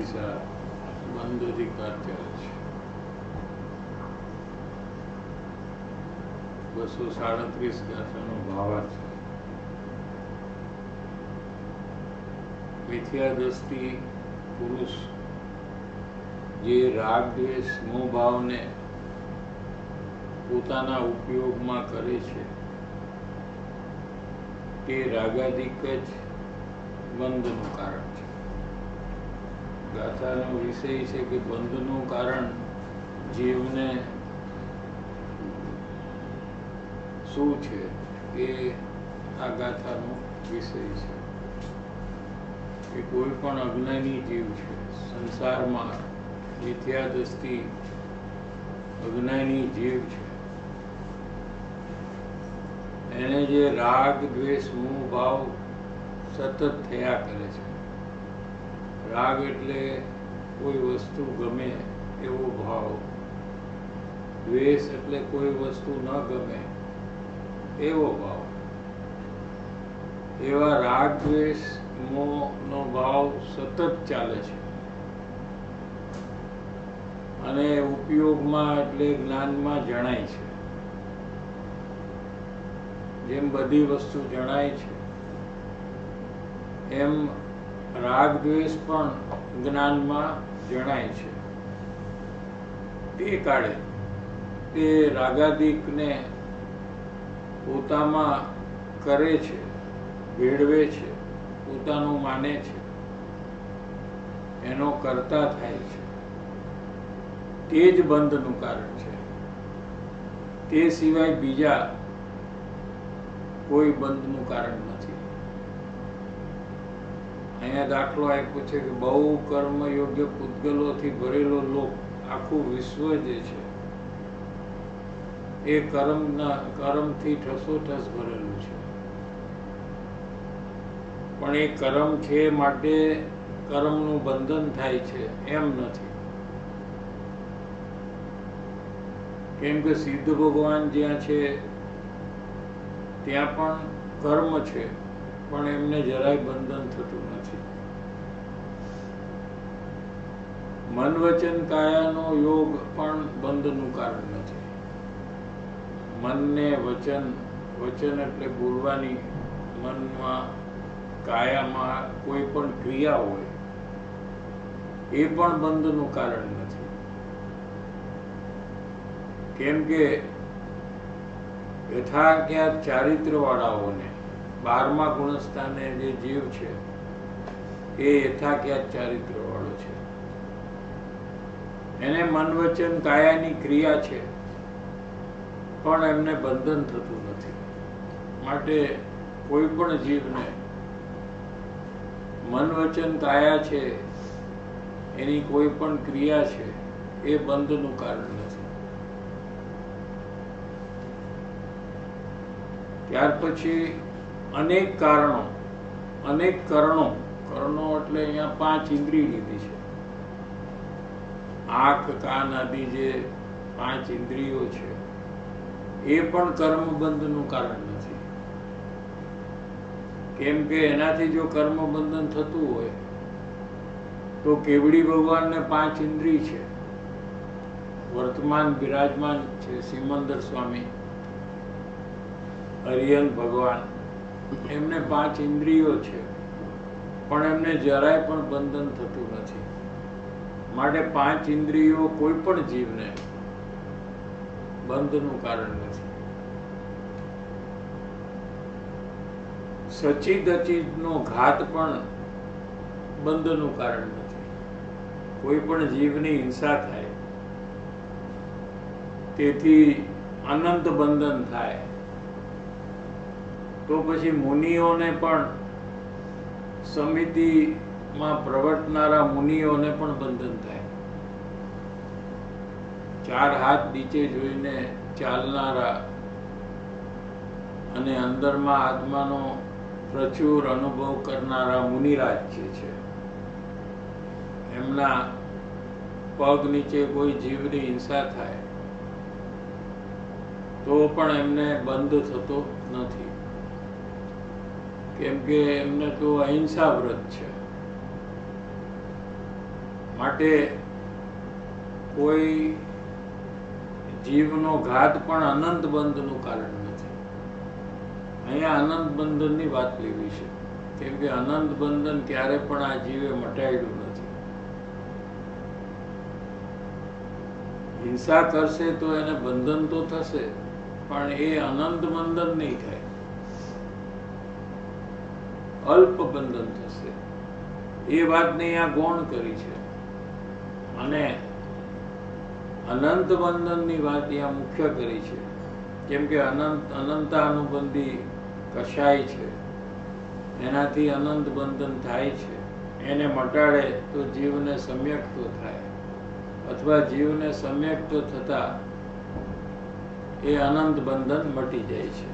ચાલીસા બંધ અધિકાર ચાલે છે. 237 ગાથાનો ભાવાર્થ. મિથ્યા દ્રષ્ટિ પુરુષ જે રાગ દ્વેષ મોહ ભાવને પોતાના ઉપયોગમાં કરે છે તે રાગાધિક જ બંધનું કારણ છે. ગાથાનો વિષય છે કે બંધનું કારણ જીવને શું છે એ આ ગાથાનો વિષય છે. કે કોઈ પણ અજ્ઞાની જીવ છે સંસારમાં, મિથ્યા દ્રષ્ટિ અજ્ઞાની જીવ છે, એને જે રાગ દ્વેષ મોહ ભાવ સતત થયા કરે છે. રાગ એટલે કોઈ વસ્તુ ગમે એવો ભાવ, દ્વેષ એટલે કોઈ વસ્તુ ન ગમે એવો ભાવ. એવા રાગ દ્વેષ મોહનો ભાવ સતત ચાલે છે અને ઉપયોગમાં એટલે જ્ઞાનમાં જણાય છે. જેમ બધી વસ્તુ જણાય છે એમ રાગ દ્વેષ પણ જ્ઞાનમાં જણાય છે. તે કાળે તે રાગાદિકને પોતામાં કરે છે, ભેળવે છે, પોતાનું માને છે, એનો કરતા થાય છે. તે જ બંધનું કારણ છે. તે સિવાય બીજા કોઈ બંધનું કારણ નથી. અહીંયા દાખલો આપ્યો છે કે બહુ કર્મ યોગ્ય પૂતગલોથી ભરેલો લોક, આખું વિશ્વ જે છે એ કર્મથી ઠસોઠસ ભરેલું છે. પણ એ કર્મ છે માટે કર્મનું બંધન થાય છે એમ નથી. કેમ કે સિદ્ધ ભગવાન જ્યાં છે ત્યાં પણ કર્મ છે પણ એમને જરાય બંધન થતું નથી. મન વચન કાયાનો યોગ પણ બંધનું કારણ નથી. મનને વચન, વચન એટલે બોલવાની, મનમાં કાયામાં કોઈ પણ ક્રિયા હોય એ પણ બંધનું કારણ નથી. કેમ કે યથાજ્ઞાત ચારિત્રવાળાઓને 12મા ગુણસ્થાને જે જીવ છે એ યથાજ્ઞાત ચારિત્રવાળો છે. એને મન વચન કાયાની ક્રિયા છે પણ એમને બંધન થતું નથી. માટે કોઈ પણ જીવને મન વચન કાયા છે, એની કોઈ પણ ક્રિયા છે એ બંધનું કારણ નથી. ત્યાર પછી અનેક કારણો, અનેક કરણો, કરણો એટલે અહીંયા 5 ઇન્દ્રિય લીધી છે. આંખ, કાન આદિ જે 5 ઇન્દ્રિયો છે એ પણ કર્મ બંધનું કારણ નથી. કેમ કે એનાથી જો કર્મ બંધન થતું હોય તો કેવડી ભગવાનને 5 ઇન્દ્રિય છે. વર્તમાન બિરાજમાન છે સિમંદર સ્વામી, હરિયન ભગવાન, એમને 5 ઇન્દ્રિયો છે પણ એમને જરાય પણ બંધન થતું નથી. માટે 5 ઇન્દ્રિયો કોઈ પણ જીવને બંધનું કારણ નથી. સચિદ અચિદનો ઘાત પણ બંધનું કારણ નથી. કોઈ પણ જીવની હિંસા થાય તેથી અનંત બંધન થાય તો પછી મુનિઓને પણ, સમિતિમાં પ્રવર્તનારા મુનિઓને પણ બંધન થાય. 4 હાથ નીચે જોઈને ચાલનારા અને અંદરમાં આત્માનો પ્રચુર અનુભવ કરનારા મુનિરાજ જે છે એમના પગ નીચે કોઈ જીવની હિંસા થાય તો પણ એમને બંધ થતો નથી. કેમ કે એમને તો અહિંસા વ્રત છે. માટે કોઈ જીવનો ઘાત પણ અનંત બંધનું કારણ નથી. અહીંયા અનંત બંધનની વાત લેવી છે, કેમ કે અનંત બંધન ક્યારે પણ આ જીવે મટાડ્યું નથી. હિંસા કરશે તો એને બંધન તો થશે, પણ એ અનંત બંધન નહીં થાય, અલ્પ બંધન થશે. એ વાતને અહીંયા ગૌણ કરી છે. અને અનંત બંધનની વાત અહીંયા મુખ્ય કરી છે, કેમ કે અનંતાનુબંધી કશાય છે, એનાથી અનંત બંધન થાય છે. એને મટાડે તો જીવને સમ્યક તો થાય, અથવા જીવને સમ્યક તો થતા એ અનંત બંધન મટી જાય છે.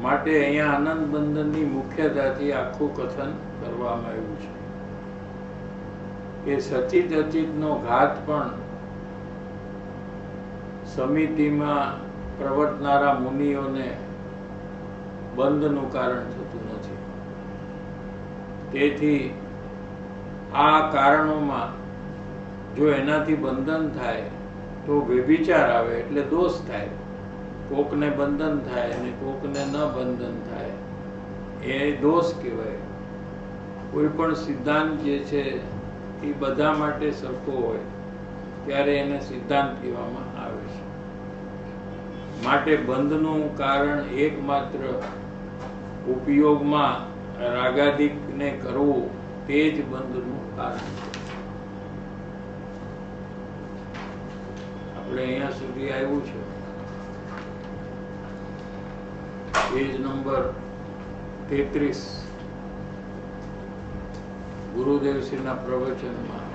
માટે અહીંયા અનંત બંધનની મુખ્યતાથી આખું કથન કરવામાં આવ્યું છે કે સચિત અચિતનો ઘાત પણ સમિતિમાં પ્રવર્તનારા મુનિઓને બંધનું કારણ થતું નથી. તેથી આ કારણોમાં જો એનાથી બંધન થાય તો વ્યભિચાર આવે, એટલે દોષ થાય. કોકને બંધન થાય અને કોકને ન બંધન થાય, એ દોષ કહેવાય. કોઈ પણ સિદ્ધાંત જે છે એ બધા માટે સરખો હોય ત્યારે એને સિદ્ધાંત કહેવામાં આવે છે. માટે બંધનું કારણ એકમાત્ર ઉપયોગમાં રાગાદિકને કરવું તે જ બંધનું કારણ છે. આપણે અહીંયા સુધી આવ્યું છે. પેજ નંબર 33 ગુરુદેવશ્રીના પ્રવચનમાં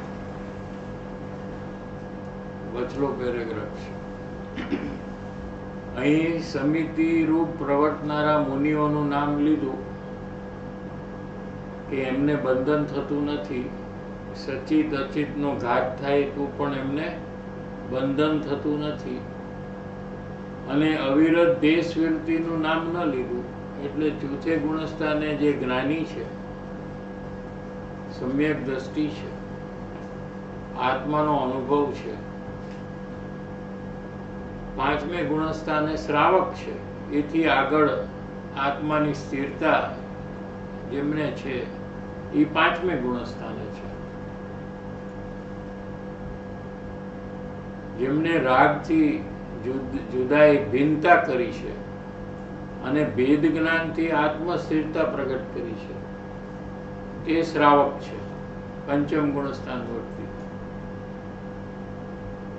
વચલો પેરેગ્રાફ છે. અહીં સમિતિ રૂપ પ્રવર્તનારા મુનિઓનું નામ લીધું કે એમને બંધન થતું નથી. સચિત અચિતનો ઘાત થાય તો પણ એમને બંધન થતું નથી. અને અવિરત દેશ વિરતિનું નામ ન લીધું, એટલે ચોથે ગુણસ્થાને જે જ્ઞાની છે, સમ્યક દ્રષ્ટિ છે, આત્માનો અનુભવ છે. પાંચમે ગુણસ્થાને શ્રાવક છે, એથી આગળ આત્માની સ્થિરતા જેમને છે એ પાંચમે ગુણસ્થાને છે. જેમને રાગથી જુદાઈ ભિન્નતા કરી છે અને ભેદ જ્ઞાનથી આત્મસ્થિરતા પ્રગટ કરી છે, તે શ્રાવક છે, પંચમ ગુણસ્થાન વર્તી.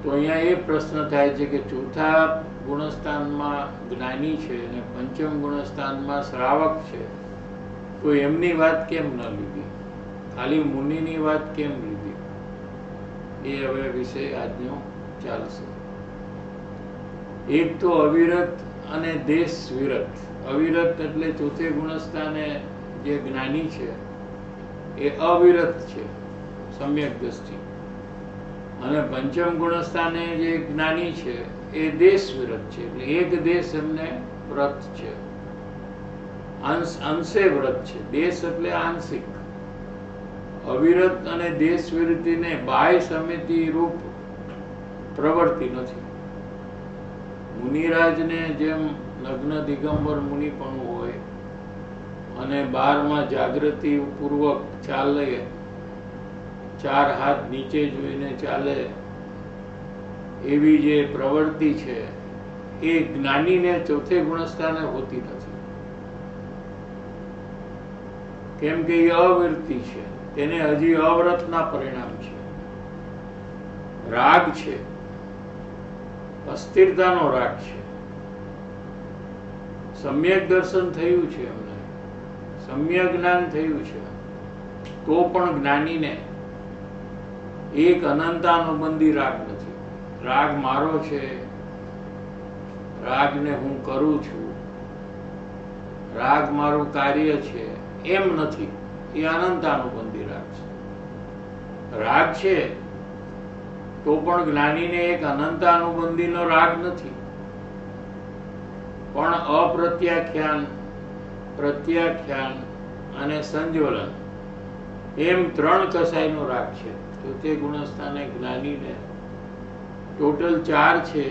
તો અહીંયા એ પ્રશ્ન થાય છે કે ચોથા ગુણસ્થાનમાં જ્ઞાની છે અને પંચમ ગુણસ્થાનમાં શ્રાવક છે, તો એમની વાત કેમ ન લીધી? ખાલી મુનિની વાત કેમ લીધી? એ હવે વિષય આજનો ચાલશે. એક તો અવિરત અને દેશ વિરત. અવિરત એટલે ચોથે ગુણસ્થાને જે જ્ઞાની છે એ અવિરત છે, સમ્યક દ્રષ્ટિ. અને પંચમ ગુણસ્થાને જે જ્ઞાની છે એ દેશ વિરત છે, એટલે એક દેશ એમને વ્રત છે, અંશે વ્રત છે. દેશ એટલે આંશિક. અવિરત અને દેશ વિરતિને બાહ્ય સમિતિ રૂપ પ્રવૃત્તિ નથી. મુનિરાજને જેમ નગ્ન દિગંબર મુનિ પણ હોય અને 12માં જાગૃતિ પૂર્વક ચાલે, 4 હાથ નીચે જોઈને ચાલે, એવી જે પ્રવૃત્તિ છે એ જ્ઞાનીને ચોથે ગુણસ્થાને હોતી નથી. કેમ કે એ અવિરતિ છે, તેને હજી અવ્રતના પરિણામ છે. રાગ છે, અસ્થિરતાનો રાગ છે. સમ્યક દર્શન થયું છે, એમને સમ્યક જ્ઞાન થયું છે, તો પણ જ્ઞાનીને એક અનંતાનુબંધી રાગ નથી. રાગ મારો છે, રાગને હું કરું છું, રાગ મારું કાર્ય છે, એમ નથી. એ અનંતાનુબંધી રાગ છે. રાગ છે તો પણ જ્ઞાનીને એક અનંતાનુબંધીનો રાગ નથી, પણ અપ્રત્યાખ્યાન, પ્રત્યાખ્યાન અને સંજ્વલન એમ 3 કસાયનો રાગ છે. ચોથે ગુણસ્થાને જ્ઞાનીને ટોટલ 4 છે.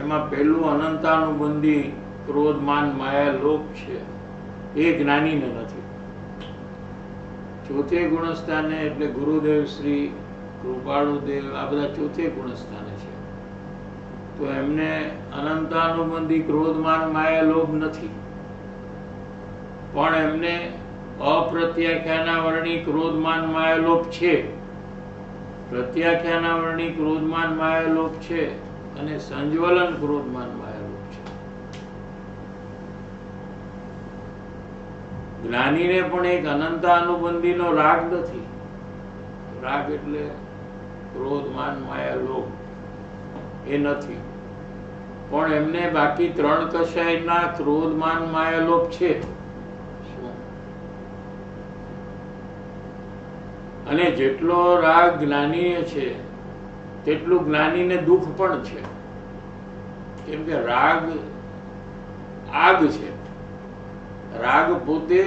એમાં પહેલું અનંતાનુબંધી ક્રોધ માન માયા લોભ છે, એ જ્ઞાનીને નથી. ચોથે ગુણસ્થાને એટલે ગુરુદેવ શ્રી કૃપાળુદેવ આ બધા ચોથે ગુણસ્થાને છે. તો એમને અનંતાનુબંધી ક્રોધ માન માયા લોભ નથી, પણ એમને અપ્રત્યાખ્યાના વર્ણી ક્રોધ માન માયા લોભ છે. પ્રત્યાખ્યાના વર્ણી ક્રોધ માન માયા લોભ છે અને સંજ્વલન ક્રોધ માન માયા લોભ છે. જ્ઞાનીને પણ એક અનંતાનુબંધીનો રાગ નથી. રાગ એટલે ક્રોધ માન માયા લોભ એ નથી, પણ એમને બાકી 3 કશાયના ક્રોધ માન માયા લોભ છે. અને જેટલો રાગ જ્ઞાનીને છે તેટલું જ્ઞાનીને દુઃખ પણ છે. કેમ કે રાગ આગ છે. રાગ પોતે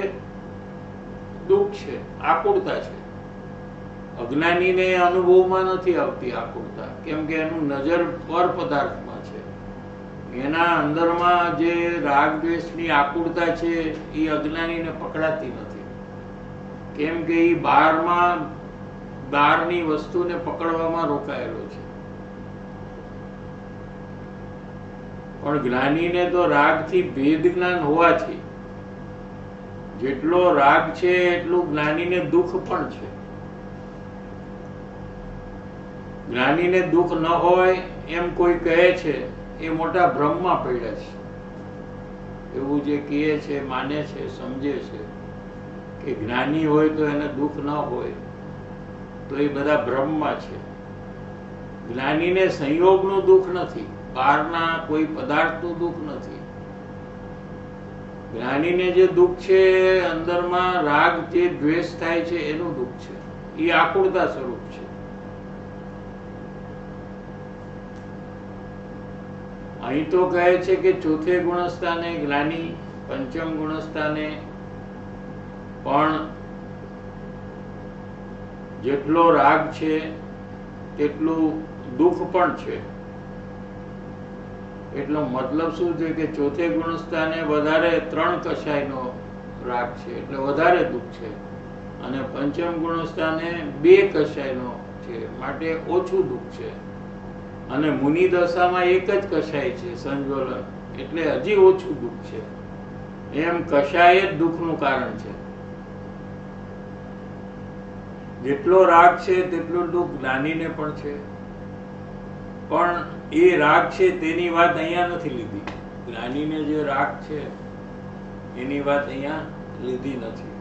દુઃખ છે, આકુળતા છે. અજ્ઞાનીને અનુભવમાં નથી આવતી આકુળતા, કેમ કે એનું નજર પર પદાર્થમાં છે. એના અંદરમાં જે રાગ દ્વેષની આકુળતા છે એ અજ્ઞાનીને પકડાતી નથી. કેમ કે એ બહારની વસ્તુને પકડવામાં રોકાયેલો છે. પણ જ્ઞાનીને તો રાગથી ભેદ જ્ઞાન હોવાથી જેટલો રાગ છે એટલું જ્ઞાનીને દુઃખ પણ છે. જ્ઞાનીને દુઃખ ન હોય એમ કોઈ કહે છે એ મોટા ભ્રમમાં પડ્યા છે. એવું જે કહે છે, માને છે, સમજે છે કે જ્ઞાની હોય તો એને દુઃખ ન હોય, તો એ બધા ભ્રમમાં છે. જ્ઞાનીને સંયોગનું દુઃખ નથી, બહારના કોઈ પદાર્થનું દુઃખ નથી. જ્ઞાનીને જે દુઃખ છે અંદરમાં રાગ જે દ્વેષ થાય છે એનું દુઃખ છે. એ આકુળતા સ્વરૂપ છે. અહીં તો કહે છે કે ચોથે ગુણસ્થાને જ્ઞાની, પંચમ ગુણસ્થાને પણ જેટલો રાગ છે તેટલું દુઃખ પણ છે. એટલો મતલબ શું છે કે ચોથે ગુણસ્થાને વધારે 3 કશાયનો રાગ છે એટલે વધારે દુઃખ છે, અને પંચમ ગુણસ્થાને 2 કશાયનો છે માટે ઓછું દુઃખ છે. અને મુનિ દશામાં 1 જ કશાય છે સંજ્વલન, એટલે હજી ઓછું દુઃખ છે. એમ કશાય જ દુઃખનું કારણ છે. જેટલો રાગ છે તેટલું દુઃખ જ્ઞાનીને પણ છે, પણ એ રાગ છે તેની વાત અહીંયા નથી લીધી. જ્ઞાનીને જે રાગ છે એની વાત અહીંયા લીધી નથી.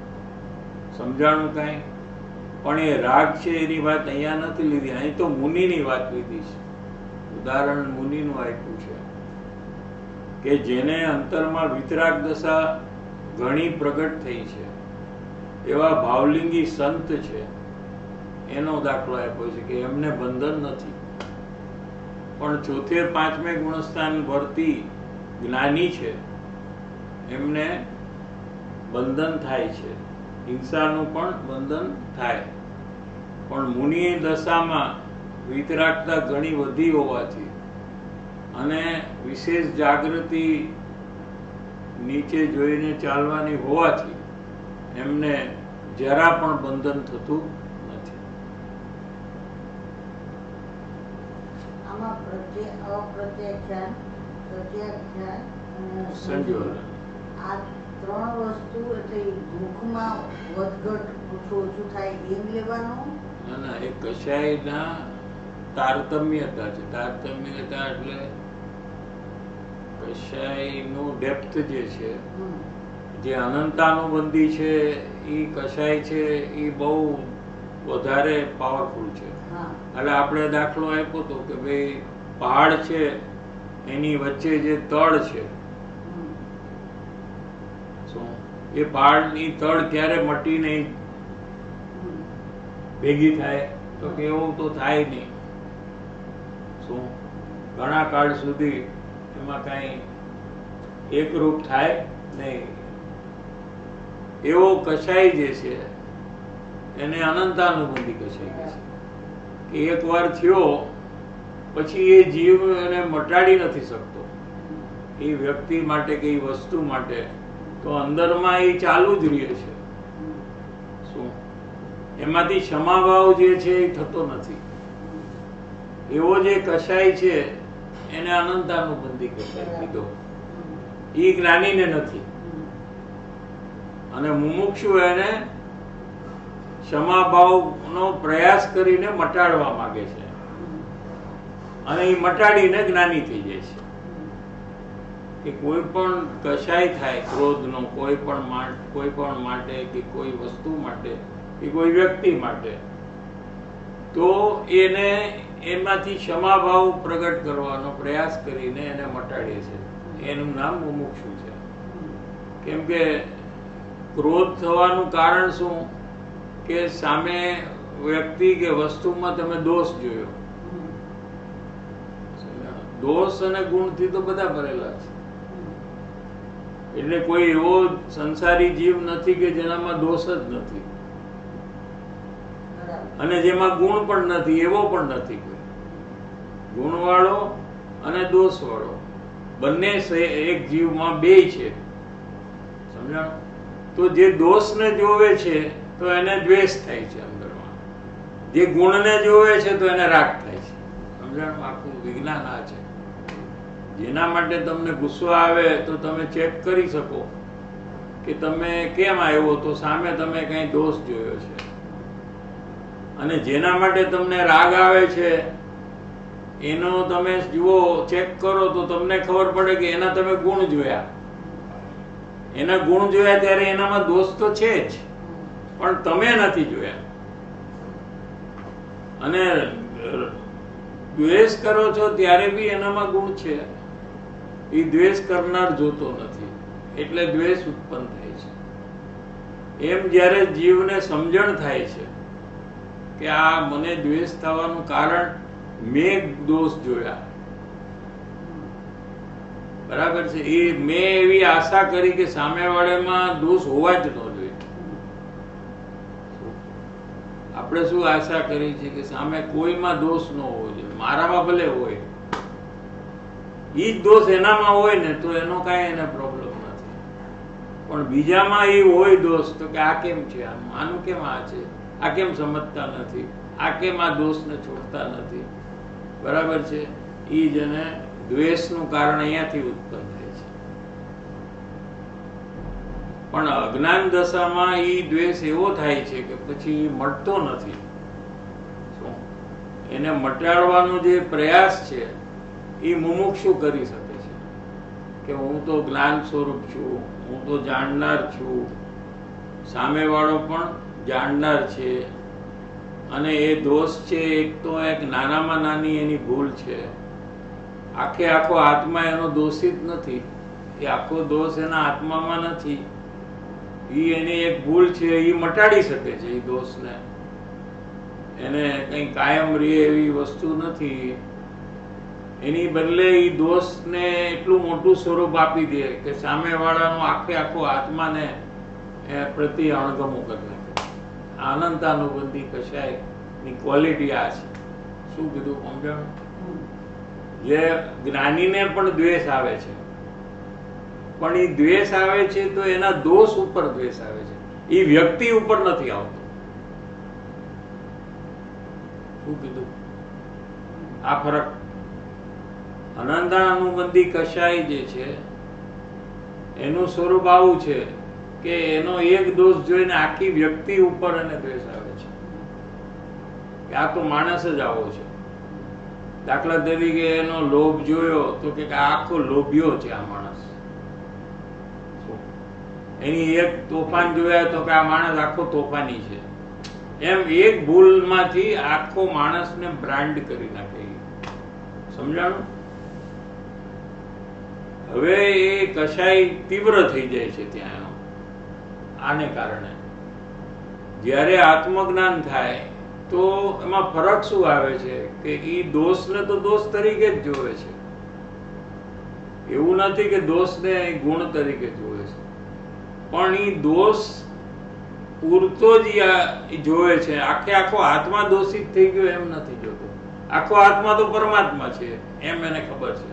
સમજાણું કાંઈ? પણ એ રાગ છે એની વાત અહીંયા નથી લીધી. અહીં તો મુનિની વાત લીધી છે. ઉદાહરણ મુનિનું આપ્યું છે કે જેને અંતરમાં વિતરાગ દશા ઘણી પ્રગટ થઈ છે, એવા ભાવલિંગી સંત છે, એનો દાખલો આપ્યો છે કે એમને બંધન નથી. પણ ચોથે પાંચમે ગુણસ્થાન ભરતી જ્ઞાની છે, એમને બંધન થાય છે, હિંસાનું પણ બંધન થાય. પણ મુનિ દશામાં વિતરાગતા ઘણી વધી હોવાથી અને વિશેષ જાગૃતિ નીચે જોઈને ચાલવાની હોવાથી એમને જરા પણ બંધન થતું નથી. આમાં અપ્રત્યાખ્યાન, પ્રત્યાખ્યાન અને સંજોલન આ 3 વસ્તુ એટલે દુઃખમાં વધઘટ ઓછું થાય એમ લેવાનું. ના, એ કશાયના તારતમ્યતા છે. તારતમ્યતા એટલે કશાયનું ડેપ્થ જે છે, જે અનંતાનુબંધી છે, એ કશાય છે એ બહુ વધારે પાવરફુલ છે. એટલે આપણે દાખલો આપ્યો હતો કે ભાઈ પહાડ છે એની વચ્ચે જે તળ છે, એ પહાડની તળ ક્યારે મટી નહીં ભેગી થાય? તો કે એવું તો થાય નહીં. શું ઘણા કાળ સુધી એમાં કાંઈ એકરૂપ થાય નહીં. એવો કશાય જે છે એને અનંતાનુબંધી કશાય કહે છે કે એકવાર થયો પછી એ જીવ એને મટાડી નથી શકતો. એ વ્યક્તિ માટે કે એ વસ્તુ માટે તો અંદરમાં એ ચાલુ જ રહે છે. શું એમાંથી ક્ષમાભાવ જે છે એ થતો નથી. એવો જે કશાય છે એને અનંતાનુબંધી કશાય કીધો. એ જ્ઞાનીને નથી. અને મુમુક્ષુ એને ક્ષમાભાવનો પ્રયાસ કરીને મટાડવા માંગે છે અને એ મટાડીને જ્ઞાની થઈ જાય છે. કે કોઈ પણ કશાય થાય ક્રોધનો કોઈ પણ માટે કે કોઈ વસ્તુ માટે કે કોઈ વ્યક્તિ માટે તો એને એમાંથી ક્ષમાભાવ પ્રગટ કરવાનો પ્રયાસ કરીને એને મટાડે છે. એનું નામ મુમુક્ષુ છે. કેમ કે ક્રોધ થવાનું કારણ શું કે સામે વ્યક્તિ કે વસ્તુમાં તમે દોષ જોયો. દોષ અને ગુણથી તો બધા ભરેલા છે. એટલે કોઈ એવો સંસારી જીવ નથી કે જેનામાં દોષ જ નથી અને જેમાં ગુણ પણ નથી. એવો પણ નથી કોઈ. ગુણવાળો અને દોષવાળો બંને એક જીવમાં બે છે. સમજાણું? તો જે દોષને જોવે છે તો એને દ્વેષ થાય છે અંદરમાં. જે ગુણને જોવે છે તો એને રાગ થાય છે. સમજાણું? આખું વિજ્ઞાન આ છે. જેના માટે તમને ગુસ્સો આવે તો તમે ચેક કરી શકો કે તમે કેમ આવ્યો, તો સામે તમે કઈ દોષ જોયો છે. અને જેના માટે તમને રાગ આવે છે એનો તમે જુઓ, ચેક કરો તો તમને ખબર પડે કે એના તમે ગુણ જોયા. એના ગુણ જોયા ત્યારે એનામાં દોષ તો છે જ, પણ તમે નથી જોયા. અને દ્વેષ કરો છો ત્યારે બી એનામાં ગુણ છે. એ દ્વેષ કરનાર જોતો નથી એટલે દ્વેષ ઉત્પન્ન થાય છે. એમ જ્યારે જીવને સમજણ થાય છે કે આ મને દ્વેષ થવાનું કારણ મેં દોષ જોયા, બરાબર છે. એ મેં એવી આશા કરી કે સામેવાળામાં દોષ હોવા જ ન જોઈએ. આપણે શું આશા કરી છે કે સામે કોઈમાં દોષ ન હોવો જોઈએ, મારામાં ભલે હોય. એ જ દોષ એનામાં હોય ને તો એનો કાંઈ એને પ્રોબ્લેમ નથી. પણ બીજામાં એ હોય દોષ તો કે આ કેમ છે, આનું કેમ આ છે, આ કેમ સમજતા નથી, આ કેમ આ દોષને છોડતા નથી, બરાબર છે. એ જ એને દ્વેષનું કારણ અહીંયાથી ઉત્પન્ન થાય છે. પણ અજ્ઞાન દશામાં એ દ્વેષ એવો થાય છે કે પછી મળતો નથી. એને મટાડવાનો જે પ્રયાસ છે એ મુમુક્ષુ કરી શકે છે કે હું તો જ્ઞાન સ્વરૂપ છું, હું તો જાણનાર છું, સામેવાળો પણ જાણનાર છે. અને એ દોષ છે એક તો એક નાનામાં નાની એની ભૂલ છે. આખે આખો આત્મા એનો દોષિત નથી. એ આખો દોષ એના આત્મામાં નથી. એ એની એક ભૂલ છે, એ મટાડી શકે છે. એ દોષને એને કંઈ કાયમ રહે એવી વસ્તુ નથી. એની બદલે એ દોષને એટલું મોટું સ્વરૂપ આપી દે કે સામેવાળાનો આખે આખો આત્માને પ્રતિ અણગમો કરી નાખે. અનંતાનુબંધી કશાયની ક્વોલિટી આ છે. શું કીધું સમજાણું? જે જ્ઞાનીને પણ દ્વેષ આવે છે, પણ એ દ્વેષ આવે છે તો એના દોષ ઉપર દ્વેષ આવે છે, એ વ્યક્તિ ઉપર નથી આવતો. શું કીધું? આ ફરક. અનંતાનુબંધી કશાય જે છે એનું સ્વરૂપ આવું છે કે એનો એક દોષ જોઈને આખી વ્યક્તિ ઉપર એને દ્વેષ આવે છે કે આ તો માણસ જ આવો છે. દાખલા તરીકે એનો લોભ જોયો તો કે આખો લોભિયો છે આ માણસ. એની એક તોફાન જોયા તો કે આ માણસ આખો તોફાની છે. એમ એક ભૂલમાંથી આખો માણસને બ્રાન્ડ કરી નાખે. સમજાણું? હવે એ કશાય તીવ્ર થઈ જાય છે ત્યાં. આને કારણે જ્યારે આત્મજ્ઞાન થાય તો એમાં ફરક શું આવે છે કે એ દોષને તો દોષ તરીકે જ જોવે છે. એવું નથી કે દોષને ગુણ તરીકે જોવે છે, પણ એ દોષ પૂરતો જ ઈ જોવે છે. આખો આત્મા દોષિત થઈ ગયો એમ નથી જોતો. આખો આત્મા તો પરમાત્મા છે એમ એને ખબર છે.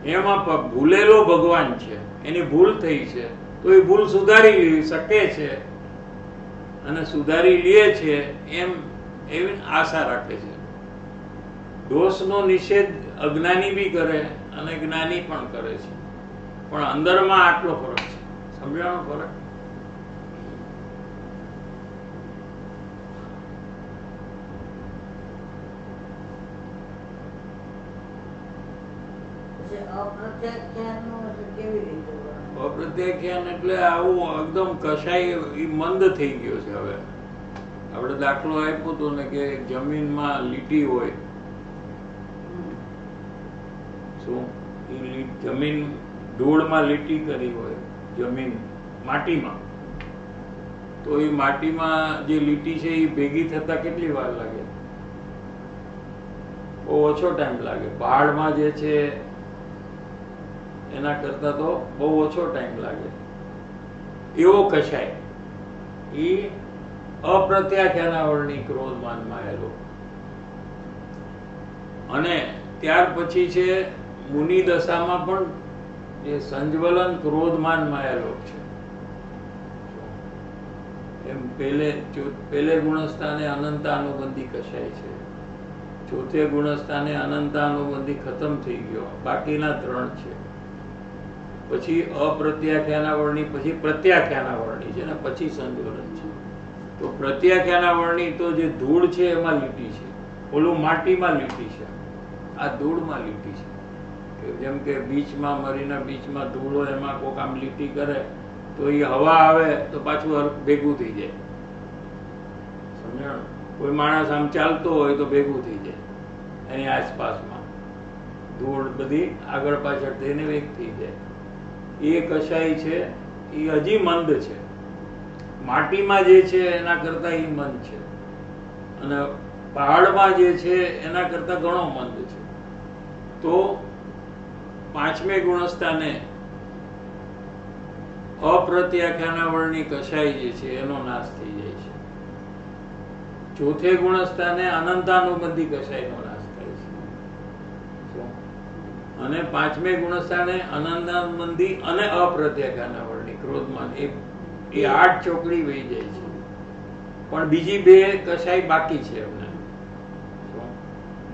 એમાં ભૂલેલો ભગવાન છે, એની ભૂલ થઈ છે તો એ ભૂલ સુધારી શકે છે અને સુધારી લે છે એમ એવી આશા રાખે છે. દોષનો નિષેધ અજ્ઞાની બી કરે અને જ્ઞાની પણ કરે છે, પણ અંદરમાં આટલો ફરક છે. સમજાણો ફરક? અપ્રત્યાખ્યાન એટલે આવું એકદમ કશાય મંદ થઈ ગયો છે. હવે આપણે દાખલો આપ્યો હતો ને કે જમીનમાં લીટી હોય, શું જમીન ધૂળમાં લીટી કરી હોય, જમીન માટીમાં, તો એ માટીમાં જે લીટી છે એ ભેગી થતા કેટલી વાર લાગે? બહુ ઓછો ટાઈમ લાગે. પહાડમાં જે છે એના કરતા તો બહુ ઓછો ટાઈમ લાગે. એવો કશાય એ અપ્રત્યાખ્યાનાવરણી ક્રોધ માન માયેલો. અને ત્યાર પછી છે મુનિ દશામાં પણ જે સંજ્વલન ક્રોધમાન માયેલો છે. એમ પહેલે ગુણસ્થાને અનંતાનુબંધી કશાય છે, ચોથે ગુણસ્થાને અનંતાનુબંધી ખતમ થઈ ગયો, બાકીના 3 છે. પછી અપ્રત્યાખ્યાનાવરણી, પછી પ્રત્યાખ્યાનાવરણી છે ને પછી સંજ્વલન છે. તો પ્રત્યાખ્યાનાવરણી તો જે ધૂળ છે એમાં લીટી છે, ઓલું માટીમાં લીટી છે, આ ધૂળમાં લીટી છે. જેમ કે બીચમાં, મરીના બીચમાં ધૂળ હોય, એમાં કોક આમ લીટી કરે તો એ હવા આવે તો પાછું ભેગું થઈ જાય. સમજણ? કોઈ માણસ આમ ચાલતો હોય તો ભેગું થઈ જાય, એની આસપાસમાં ધૂળ બધી આગળ પાછળ થઈને વેગ થઈ જાય. એ કશાય છે એ હજી મંદ છે. માટીમાં જે છે એના કરતા એ મંદ છે, અને પહાડમાં જે છે એના કરતા ઘણો મંદ છે. તો 5મે ગુણસ્થાને અપ્રત્યાખ્યાનાવરણી કશાય જે છે એનો નાશ થઈ જાય છે. ચોથે ગુણસ્થાને અનંતાનુબંધી કશાયનો નાશ થાય છે. અને 5મે ગુણસ્થાને અનંતાનુબંધી અને અપ્રત્યાખ્યાનાવરણી ક્રોધમાન, એ 8 ચોકડી વહી જાય છે. પણ બીજી 2 કશાય બાકી છે એમને.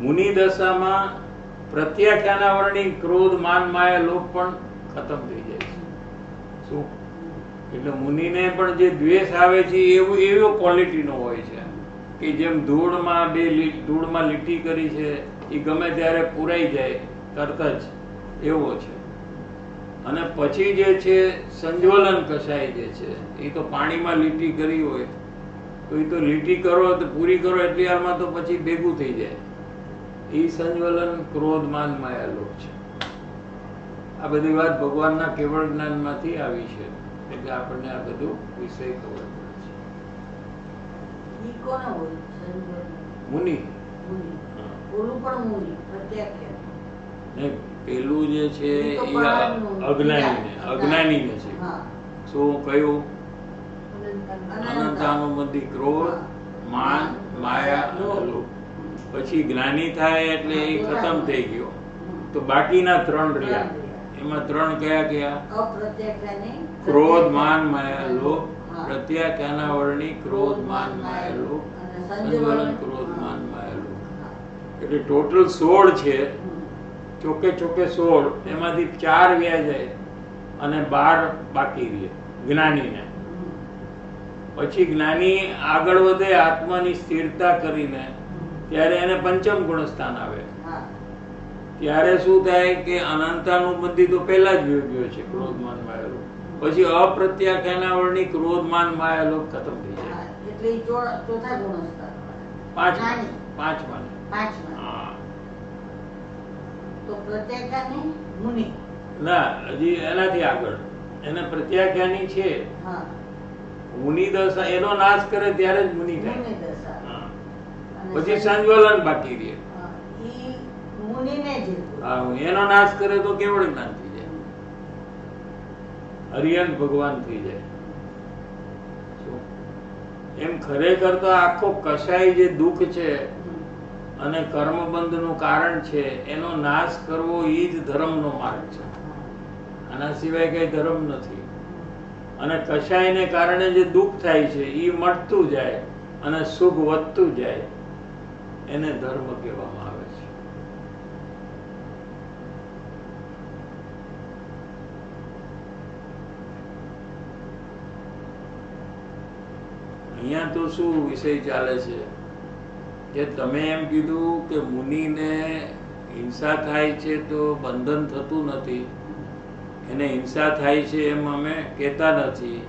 મુનિ દશામાં પ્રત્યાખ્યાનાવરણી ક્રોધ માન માયા લોભ પણ ખતમ થઈ જાય છે. શું? એટલે મુનિને પણ જે દ્વેષ આવે છે એવો ક્વોલિટીનો હોય છે કે જેમ ધૂળમાં લીટી કરી છે એ ગમે ત્યારે પૂરાઈ જાય તરત જ, એવો છે. અને પછી જે છે સંજ્વલન કશાય જે છે એ તો પાણીમાં લીટી કરી હોય તો એ તો લીટી કરો તો પૂરી કરો એટલી વારમાં તો પછી ભેગું થઈ જાય. એ સંજ્વલન ક્રોધ માન માયા લોભ છે. આ બધી વાત ભગવાનના કેવળ જ્ઞાનમાંથી આવી છે, એટલે આપણને આ બધું વિષય ખબર પડે છે. મુનિ પેલું જે છે એ અજ્ઞાનીને છે. શું કહ્યું? અનંતાનુબંધી ક્રોધ માન માયા લોભ. પછી જ્ઞાની થાય એટલે એ ખતમ થઈ ગયો. તો બાકીના 3 રહ્યા. એમાં 3 કયા? ક્રોધ માન માયા લોભ, પ્રત્યાખ્યાનાવરણી ક્રોધ માન માયા લોભ, સંજ્વલન ક્રોધ માન માયા લોભ. એટલે ટોટલ 16 છે. ચોકે 16, એમાંથી 4 વ્યા જાય અને 12 બાકી રહે જ્ઞાનીને. પછી જ્ઞાની આગળ વધે આત્માની સ્થિરતા કરીને, ત્યારે એને 5મ ગુણસ્થાન આવે. ત્યારે શું થાય કે અનંતાનુબંધી તો પહેલા જ ગયો છે ક્રોધમાન માયાલોક. પછી અપ્રત્યાખ્યાનાવરણી ક્રોધમાન માયાલોક ખતમ થઈ જાય. એટલે ચોથા ગુણસ્થાન, 5મા. હા. તો પ્રત્યાખ્યાની મુનિ ના, હજી એનાથી આગળ એને પ્રત્યાખ્યાની છે. મુનિ દશા એનો નાશ કરે ત્યારે જ મુનિ થાય. પછી સંજ્વલન બાકી રહે. એનો નાશ કરે તો કેવળ જ્ઞાન થઈ જાય, હરિયન ભગવાન થઈ જાય. એમ ખરેખર તો આખો કસાય જે દુઃખ છે અને કર્મબંધનું કારણ છે એનો નાશ કરવો એ જ ધર્મનો માર્ગ છે. આના સિવાય કઈ ધર્મ નથી. અને કસાયને કારણે જે દુઃખ થાય છે એ મટતું જાય અને સુખ વધતું જાય એને ધર્મ કહેવામાં આવે છે. અહીંયા તો શું વિષય ચાલે છે કે તમે એમ કીધું કે મુનિને હિંસા થાય છે તો બંધન થતું નથી, એને હિંસા થાય છે એમ અમે કહેતા નથી.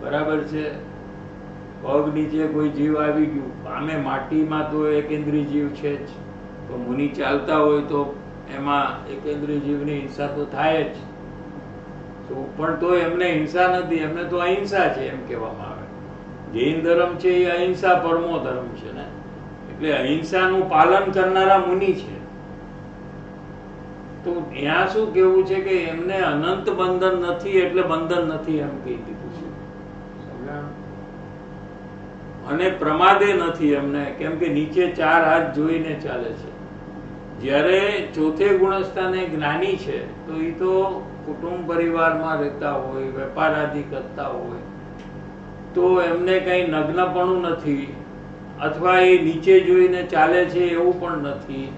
બરાબર છે. પગ નીચે કોઈ જીવ આવી ગયું, આમે માટીમાં તો એકેન્દ્રીય જીવ છે જ, તો મુનિ ચાલતા હોય તો એમાં એકેન્દ્રીય જીવની હિંસા તો થાય જ. તો પણ તો એમને હિંસા નથી, એમને તો અહિંસા છે એમ કહેવામાં આવે. જૈન ધર્મ છે એ અહિંસા પરમો ધર્મ છે ને, એટલે અહિંસાનું પાલન કરનારા મુનિ છે. તો ત્યાં શું કેવું છે કે એમને અનંત બંધન નથી એટલે બંધન નથી એમ કહી દીધું છે. સમજાણું? અને પ્રમાદે નથી એમને, કેમ કે નીચે ચાર હાથ જોઈને ચાલે છે. જ્યારે ચોથે ગુણસ્થાને જ્ઞાની છે તો એ તો કુટુંબ પરિવારમાં રહેતા હોય, વેપાર આદિ કરતા હોય, તો એમને કઈ નગ્નપણું નથી, અથવા એ નીચે જોઈને ચાલે છે એવું પણ નથી.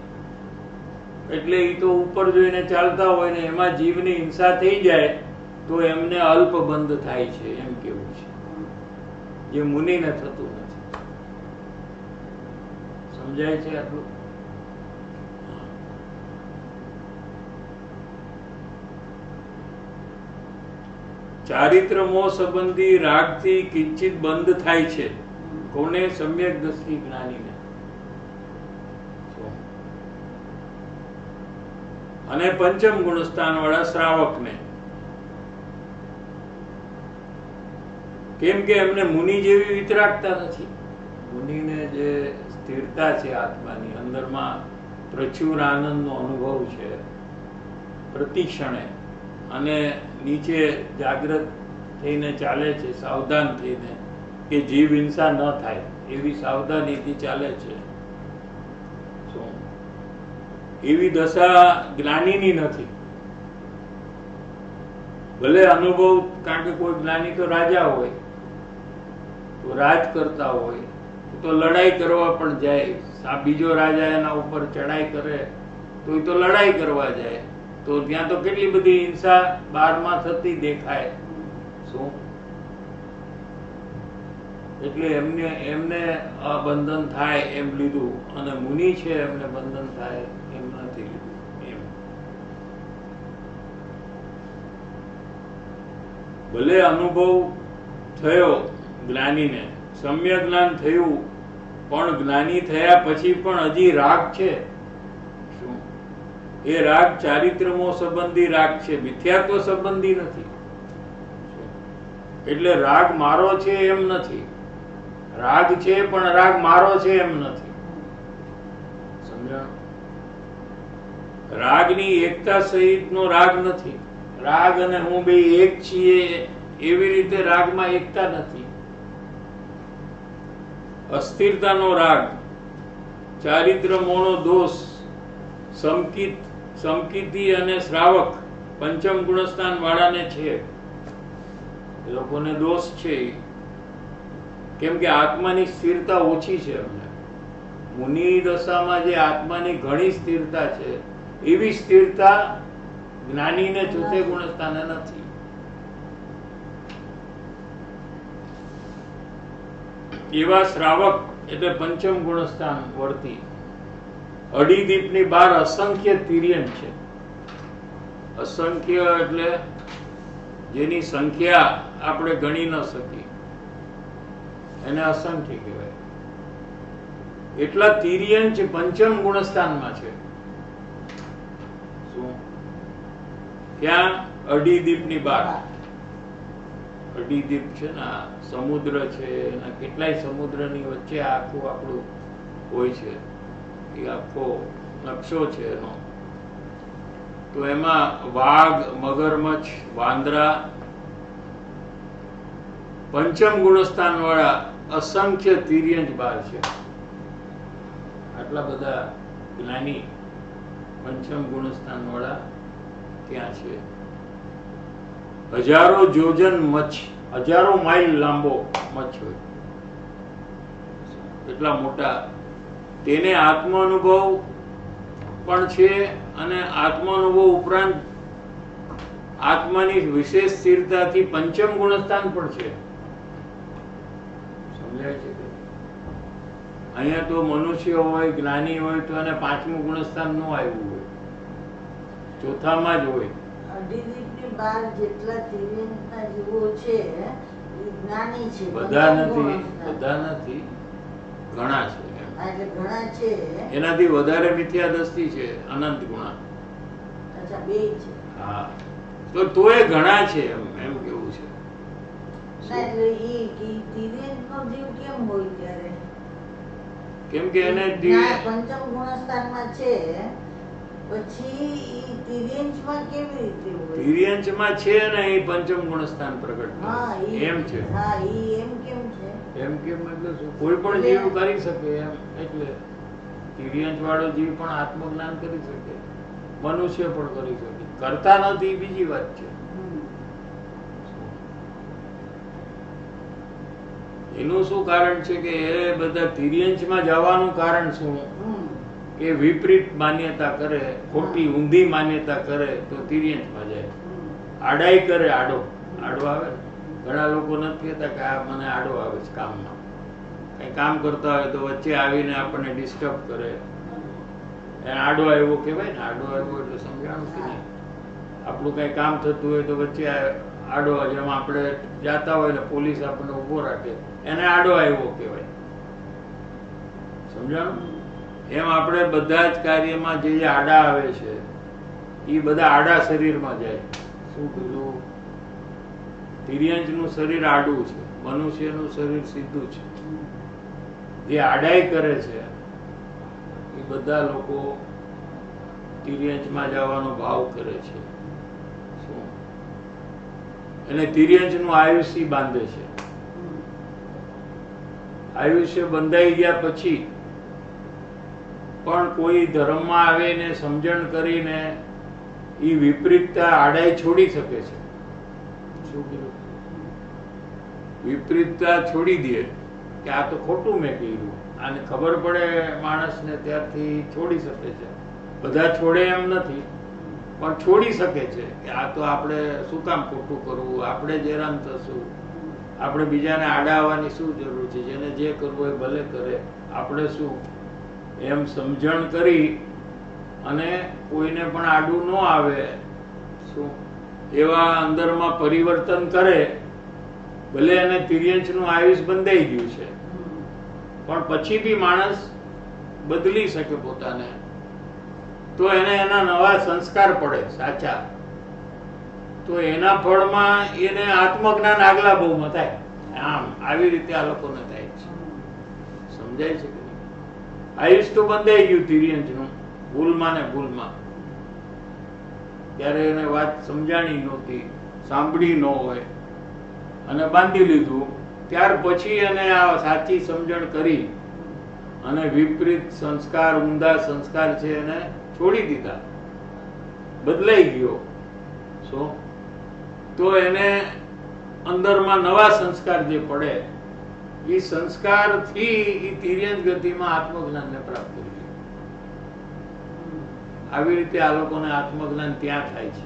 એટલે એ તો ઉપર જોઈને ચાલતા હોય ને એમાં જીવની હિંસા થઈ જાય તો એમને અલ્પ બંધ થાય છે એમ કેવું છે, જે મુનિને થતું નથી. સમજાય છે આટલું? ચારિત્ર મોહ સંબંધી રાગથી કિંચિત બંધ થાય છે. કોને? સમ્યક દ્રષ્ટિ જ્ઞાનીને. અને પંચમ ગુણસ્થાન વાળા શ્રાવકને. કેમ કે એમને મુનિ જેવી વિતરાગતા નથી. મુનિને જે સ્થિરતા છે આત્માની અંદરમાં, પ્રચુર આનંદનો અનુભવ છે પ્રતિક્ષણે, અને નીચે જાગૃત થઈને ચાલે છે, સાવધાન થઈને, કે જીવ હિંસા ન થાય એવી સાવધાનીથી ચાલે છે. એવી દશા જ્ઞાનીની નથી. ભલે અનુભવ, કારણ કે કોઈ જ્ઞાની તો રાજા હોય, તો રાજ કરતા હોય તો લડાઈ કરવા પણ જાય. આ બીજો રાજા એના ઉપર ચડાઈ કરે તો એ તો લડાઈ કરવા જાય, તો ત્યાં તો કેટલી બધી હિંસા બહારમાં થતી દેખાય. શું? એટલે એમને બંધન થાય એમ લીધું, અને મુનિ છે એમને બંધન થાય એમ નથી લીધું. એમ ભલે અનુભવ થયો જ્ઞાનીને, સમ્યક જ્ઞાન થયું, પણ જ્ઞાની થયા પછી પણ હજી રાગ છે. શું? એ રાગ ચારિત્રમો સંબંધી રાગ છે, મિથ્યાત્વ સંબંધી નથી. એટલે રાગ મારો છે એમ નથી. રાગ છે પણ રાગ મારો છે એમ નથી. સમજાણું? રાગની એકતા સહિતનો રાગ નથી. રાગ અને હું બે એક છીએ એવી રીતે રાગમાં એકતા નથી. અસ્થિરતાનો રાગ, ચારિત્ર મોહનો દોષ, સમકિતિ અને શ્રાવક પંચમ ગુણસ્થાન વાળાને છે. એ લોકોને દોષ છે, કેમ કે આત્માની સ્થિરતા ઓછી છે એમને. મુનિ દશામાં જે આત્માની ઘણી સ્થિરતા છે એવી સ્થિરતા જ્ઞાનીને ચોથે ગુણસ્થાને નથી. એવા શ્રાવક એટલે પંચમ ગુણસ્થાન વર્તી. અડીદીપની બહાર અસંખ્ય તિર્યન છે. અસંખ્ય એટલે જેની સંખ્યા આપણે ગણી ન શકીએ એને અસંખ્ય કહેવાય. એટલા તિર્યન છે પંચમ ગુણસ્થાનમાં છે. શું? ક્યાં? અડીદીપની બહાર. અડીદીપ છે ને, સમુદ્ર છે, કેટલાય સમુદ્રની વચ્ચે આખું આપણું હોય છે. એ આખો નકશો છે એનો. તો એમાં વાઘ, મગરમચ્છ, વાંદરા પંચમ ગુણસ્થાન વાળા અસંખ્ય તિર્યંચ બાર છે. આટલા બધા જ્ઞાની પંચમ ગુણસ્થાન વાળા ત્યાં છે. હજારો જોજન મચ્છ, હજારો માઇલ લાંબો મચ્છ હોય, એટલા મોટા. તેને આત્મ અનુભવ પણ છે અને આત્મ અનુભવ ઉપરાંત આત્માની વિશેષ સ્થિરતાથી પંચમ ગુણસ્થાન પણ છે. સમજાય છે કે અહીંયા તો મનુષ્ય હોય, જ્ઞાની હોય તો એને પાંચમું ગુણસ્થાન ન આવ્યું હોય, ચોથામાં જ હોય. અઢી દીપની બાર જેટલા તિર્યંચના જીવો છે એ જ્ઞાની છે, બધા નથી, બધા નથી, ઘણા છે. એટલે ઘણા છે. એનાથી વધારે મિથ્યા દ્રષ્ટિ છે, અનંત ગુણા. અચ્છા, બે છે. હા, તો તોય ઘણા છે એમ કેવું છે. એટલે એ તિર્યંચનો જીવ કેમ હોય ત્યારે? કેમ કે એને પંચમ ગુણસ્થાનમાં છે પછી ઈ તિર્યંચમાં કેવી રીતે હોય? તિર્યંચમાં છે ને એ પંચમ ગુણસ્થાન પ્રગટ કરે એમ છે. હા, ઈ એમ કેમ છે? એમ કેમ એટલે શું? કોઈ પણ જીવ કરી શકે એમ. એટલે તિર્યંચ વાળો જીવ પણ આત્મજ્ઞાન કરી શકે, મનુષ્ય પણ કરી શકે. કરતા નથી બીજી વાત છે. એનું શું કારણ છે કે એ બધા તિર્યંચમાં જવાનું કારણ શું? કે વિપરીત માન્યતા કરે, ખોટી ઊંધી માન્યતા કરે તો તિર્યંચમાં જાય. આડાઈ કરે, આડો આવે. ઘણા લોકો નથી કહેતા કે આ મને આડો આવે છે કામમાં. કઈ કામ કરતા હોય તો વચ્ચે આવીને આપણને ડિસ્ટર્બ કરે, એને આડો આવ્યો કહેવાય ને. આડો આવ્યો એટલે સમજાણું કે નહીં? આપણું કઈ કામ થતું હોય તો વચ્ચે આડો, જેમ આપણે જાતા હોય ને પોલીસ આપણને ઉભો રાખે, એને આડો આવ્યો કહેવાય. સમજાણું? એમ આપણે બધા જ કાર્યમાં જે આડા આવે છે એ બધા આડા શરીરમાં જાય. શું કીધું? તિર્યંચનું શરીર આડું છે, મનુષ્યનું શરીર સીધું છે. જે આડાઈ કરે છે એ બધા લોકો તિર્યંચમાં જવાનો ભાવ કરે છે. શું? એને તિર્યંચનું આયુષ્ય બાંધે છે. આયુષ્ય બંધાઈ ગયા પછી પણ કોઈ ધર્મમાં આવીને સમજણ કરીને એ વિપરીતતા આડાઈ છોડી શકે છે. શું કીધું? વિપરીતતા છોડી દે કે આ તો ખોટું મેં કર્યું, આને ખબર પડે માણસને ત્યારથી છોડી શકે છે. બધા છોડે એમ નથી, પણ છોડી શકે છે કે આ તો આપણે શું કામ ખોટું કરવું, આપણે જ હેરાન થશું, આપણે બીજાને આડા આવવાની શું જરૂર છે, જેને જે કરવું એ ભલે કરે, આપણે શું, એમ સમજણ કરી અને કોઈને પણ આડું ન આવે શું એવા અંદરમાં પરિવર્તન કરે. ભલે એને તિર્યંચનું આયુષ બંધાઈ ગયું છે પણ પછી બી માણસ બદલી શકે પોતાને, તો એને એના નવા સંસ્કાર પડે સાચા, તો એના ફળમાં એને આત્મજ્ઞાન આગલા બહુમાં થાય. આમ આવી રીતે આ લોકોને થાય છે. સમજાય છે કે નહીં? આયુષ તો બંધાઈ ગયું તિર્યંચનું, ભૂલમાં ને ભૂલમાં. ત્યારે એને વાત સમજાણી નહોતી, સાંભળી ન હોય અને બાંધી લીધું. ત્યાર પછી એને આ સાચી સમજણ કરી અને વિપરીત સંસ્કાર, ઊંધા સંસ્કાર છે એને છોડી દીધા, બદલાઈ ગયો. શું? તો એને અંદરમાં નવા સંસ્કાર જે પડે એ સંસ્કારથી એ તિર્યંચ ગતિમાં આત્મજ્ઞાનને પ્રાપ્ત કરી. આવી રીતે આ લોકોને આત્મજ્ઞાન ત્યાં થાય છે.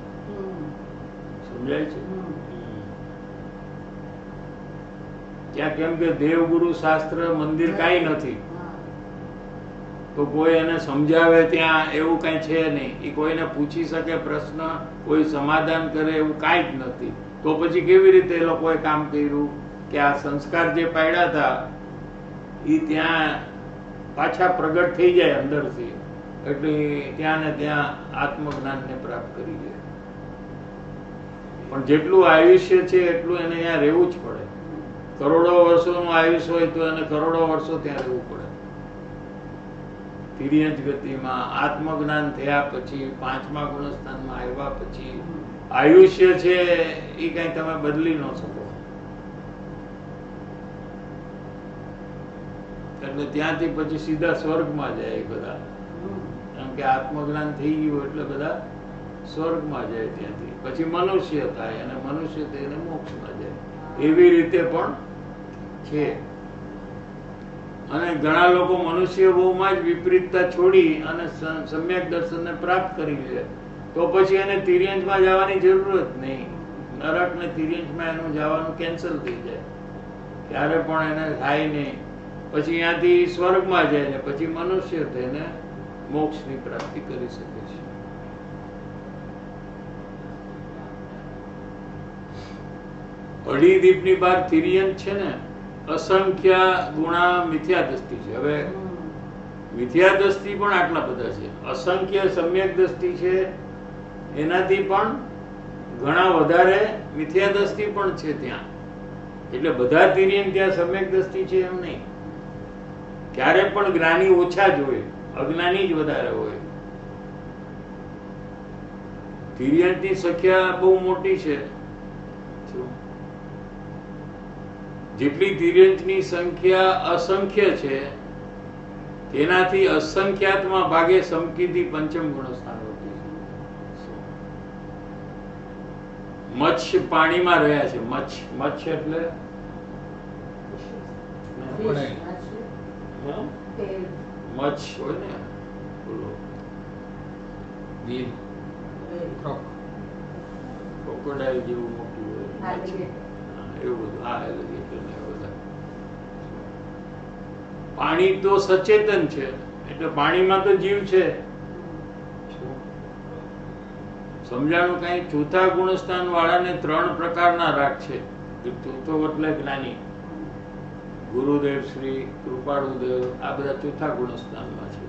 સમજાય છે? ત્યાં કેમ કે દેવગુરુ શાસ્ત્ર મંદિર કાંઈ નથી, તો કોઈ એને સમજાવે ત્યાં એવું કઈ છે નહીં. એ કોઈને પૂછી શકે પ્રશ્ન, કોઈ સમાધાન કરે એવું કાંઈ જ નથી. તો પછી કેવી રીતે એ લોકોએ કામ કર્યું કે આ સંસ્કાર જે પાડ્યા હતા એ ત્યાં પાછા પ્રગટ થઈ જાય અંદરથી, એટલે ત્યાં ને ત્યાં આત્મજ્ઞાનને પ્રાપ્ત કરી લે. પણ જેટલું આયુષ્ય છે એટલું એને અહીંયા રહેવું જ પડે. કરોડો વર્ષોનું આયુષ્ય હોય તો એને કરોડો વર્ષો ત્યાં રહેવું પડે. તિર્યંચ ગતિમાં આત્મજ્ઞાન થયા પછી, પાંચમા ગુણસ્થાનમાં આવ્યા પછી આયુષ્ય છે એ કઈ તમે બદલી ન શકો. એટલે ત્યાંથી પછી સીધા સ્વર્ગમાં જાય બધા, કેમ કે આત્મજ્ઞાન થઈ ગયું એટલે બધા સ્વર્ગમાં જાય, ત્યાંથી પછી મનુષ્ય થાય અને મનુષ્ય થઈને મોક્ષમાં જાય. એવી રીતે પણ છે. અને ઘણા લોકો મનુષ્ય ભાવમાં જ વિપરીતતા છોડી અને સમ્યક દર્શનને પ્રાપ્ત કરી લે તો પછી એને તિર્યંશમાં જવાની જરૂરત નહીં. નરક ને તિર્યંશમાં એનું જવાનું કેન્સલ થઈ જાય, ક્યારે પણ એને થાય નહીં. પછી ત્યાંથી સ્વર્ગમાં જાય ને પછી મનુષ્ય થઈને મોક્ષની પ્રાપ્તિ કરી શકે છે. અઢી દીપની બહાર તિર્યંશ છે ને, અસંખ્ય ગુણા મિથ્યા દ્રષ્ટિ છે. હવે મિથ્યા દ્રષ્ટિ પણ આટલા બધા છે, અસંખ્ય સમ્યક દ્રષ્ટિ છે, એનાથી પણ ઘણા વધારે મિથ્યા દ્રષ્ટિ પણ છે ત્યાં. એટલે બધા તિર્યંશ ત્યાં સમ્યક દ્રષ્ટિ છે એમ નહીં. ક્યારે પણ જ્ઞાની ઓછા જ હોય, અજ્ઞાની જ વધારે હોય. તિર્યંશની સંખ્યા બહુ મોટી છે. જેટલી તિર્યંશની સંખ્યા અસંખ્ય છે તેનાથી અસંખ્યાતમાં ભાગે સમકીથી પંચમ ગુણસ્થાન હોતી છે. મત્સ્ય પાણીમાં રહ્યા છે. મત્સ્ય એટલે મત્સ્ય હોય ને, બોલો ક્રોકોડાઇલ જેવું મોટું હોય, એવું બધું. હા, પાણી તો સચેતન છે એટલે પાણીમાં તો જીવ છે. સમજાણું કઈ? ચોથા ગુણસ્થાન વાળાને 3 પ્રકારના રાગ છે. ચોથો એટલે જ્ઞાની, ગુરુદેવ શ્રી, કૃપાળુદેવ, આ બધા ચોથા ગુણસ્થાનમાં છે.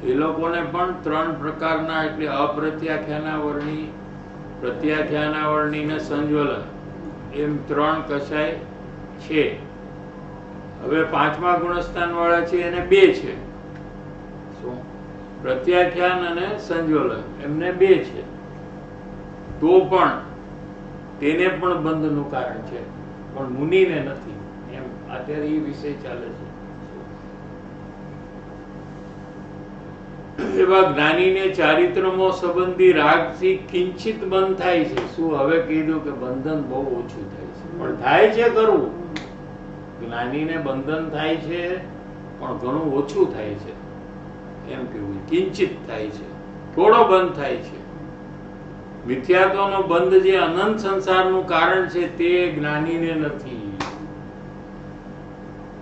એ લોકોને પણ 3 પ્રકારના એટલે અપ્રત્યાખ્યાના વર્ણી, પ્રત્યાખ્યાના વર્ણી ને સંજ્વલન એમ 3 કશાય છે. હવે 5મા ગુણસ્થાન વાળા છે એને 2 છે. શું? પ્રત્યાખ્યાન અને સંજ્વલન એમને 2 છે. તો પણ તેને પણ બંધનું કારણ છે, પણ મુનિને નથી. એમ અત્યારે એ વિષય ચાલે છે. એવા જ્ઞાનીને ચારિત્રમો સંબંધી રાગથી કિંચિત બંધ થાય છે. શું? હવે કીધું કે બંધન બહુ ઓછું થાય છે, પણ થાય છે ખરું. જ્ઞાનીને બંધન થાય છે પણ ઘણું ઓછું થાય છે, એમ કેવું. કિંચિત થાય છે, થોડો બંધ થાય છે. મિથ્યાત્વનો બંધ જે અનંત સંસારનું કારણ છે તે જ્ઞાનીને નથી.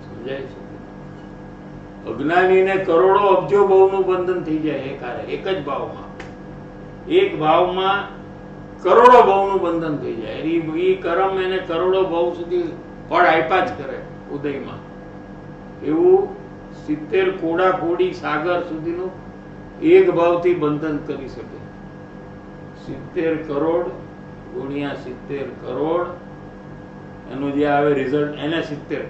સમજાય છે? અજ્ઞાનીને કરોડો અબજો ભાવનું બંધન થઈ જાય એક જ ભાવમાં. એક ભાવમાં કરોડો ભાવનું બંધન થઈ જાય. એ કર્મ એને કરોડો ભાવ સુધી ફળ આપ્યા જ કરે ઉદયમાં. એવું 70 કોડા કોડી સાગર સુધીનું એક ભાવથી બંધન કરી શકે. 70 કરોડ ગુણ્યા 70 કરોડ એનું જે આવે રિઝલ્ટ, એને 70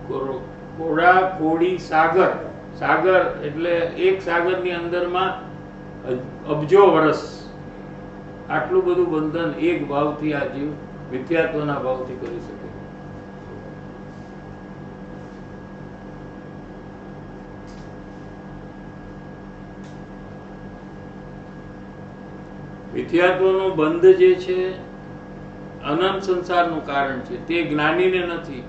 કરોડ. કોડા કોડી સાગર. સાગર એટલે એક સાગરની અંદરમાં અબજો વર્ષ. આટલું બધું બંધન એક ભાવથી આ જીવ મિથ્યાત્વના ભાવથી કરી શકે. મિથ્યાત્વનો બંધ જે છે અનંત સંસારનું કારણ છે, તે જ્ઞાનીને નથી.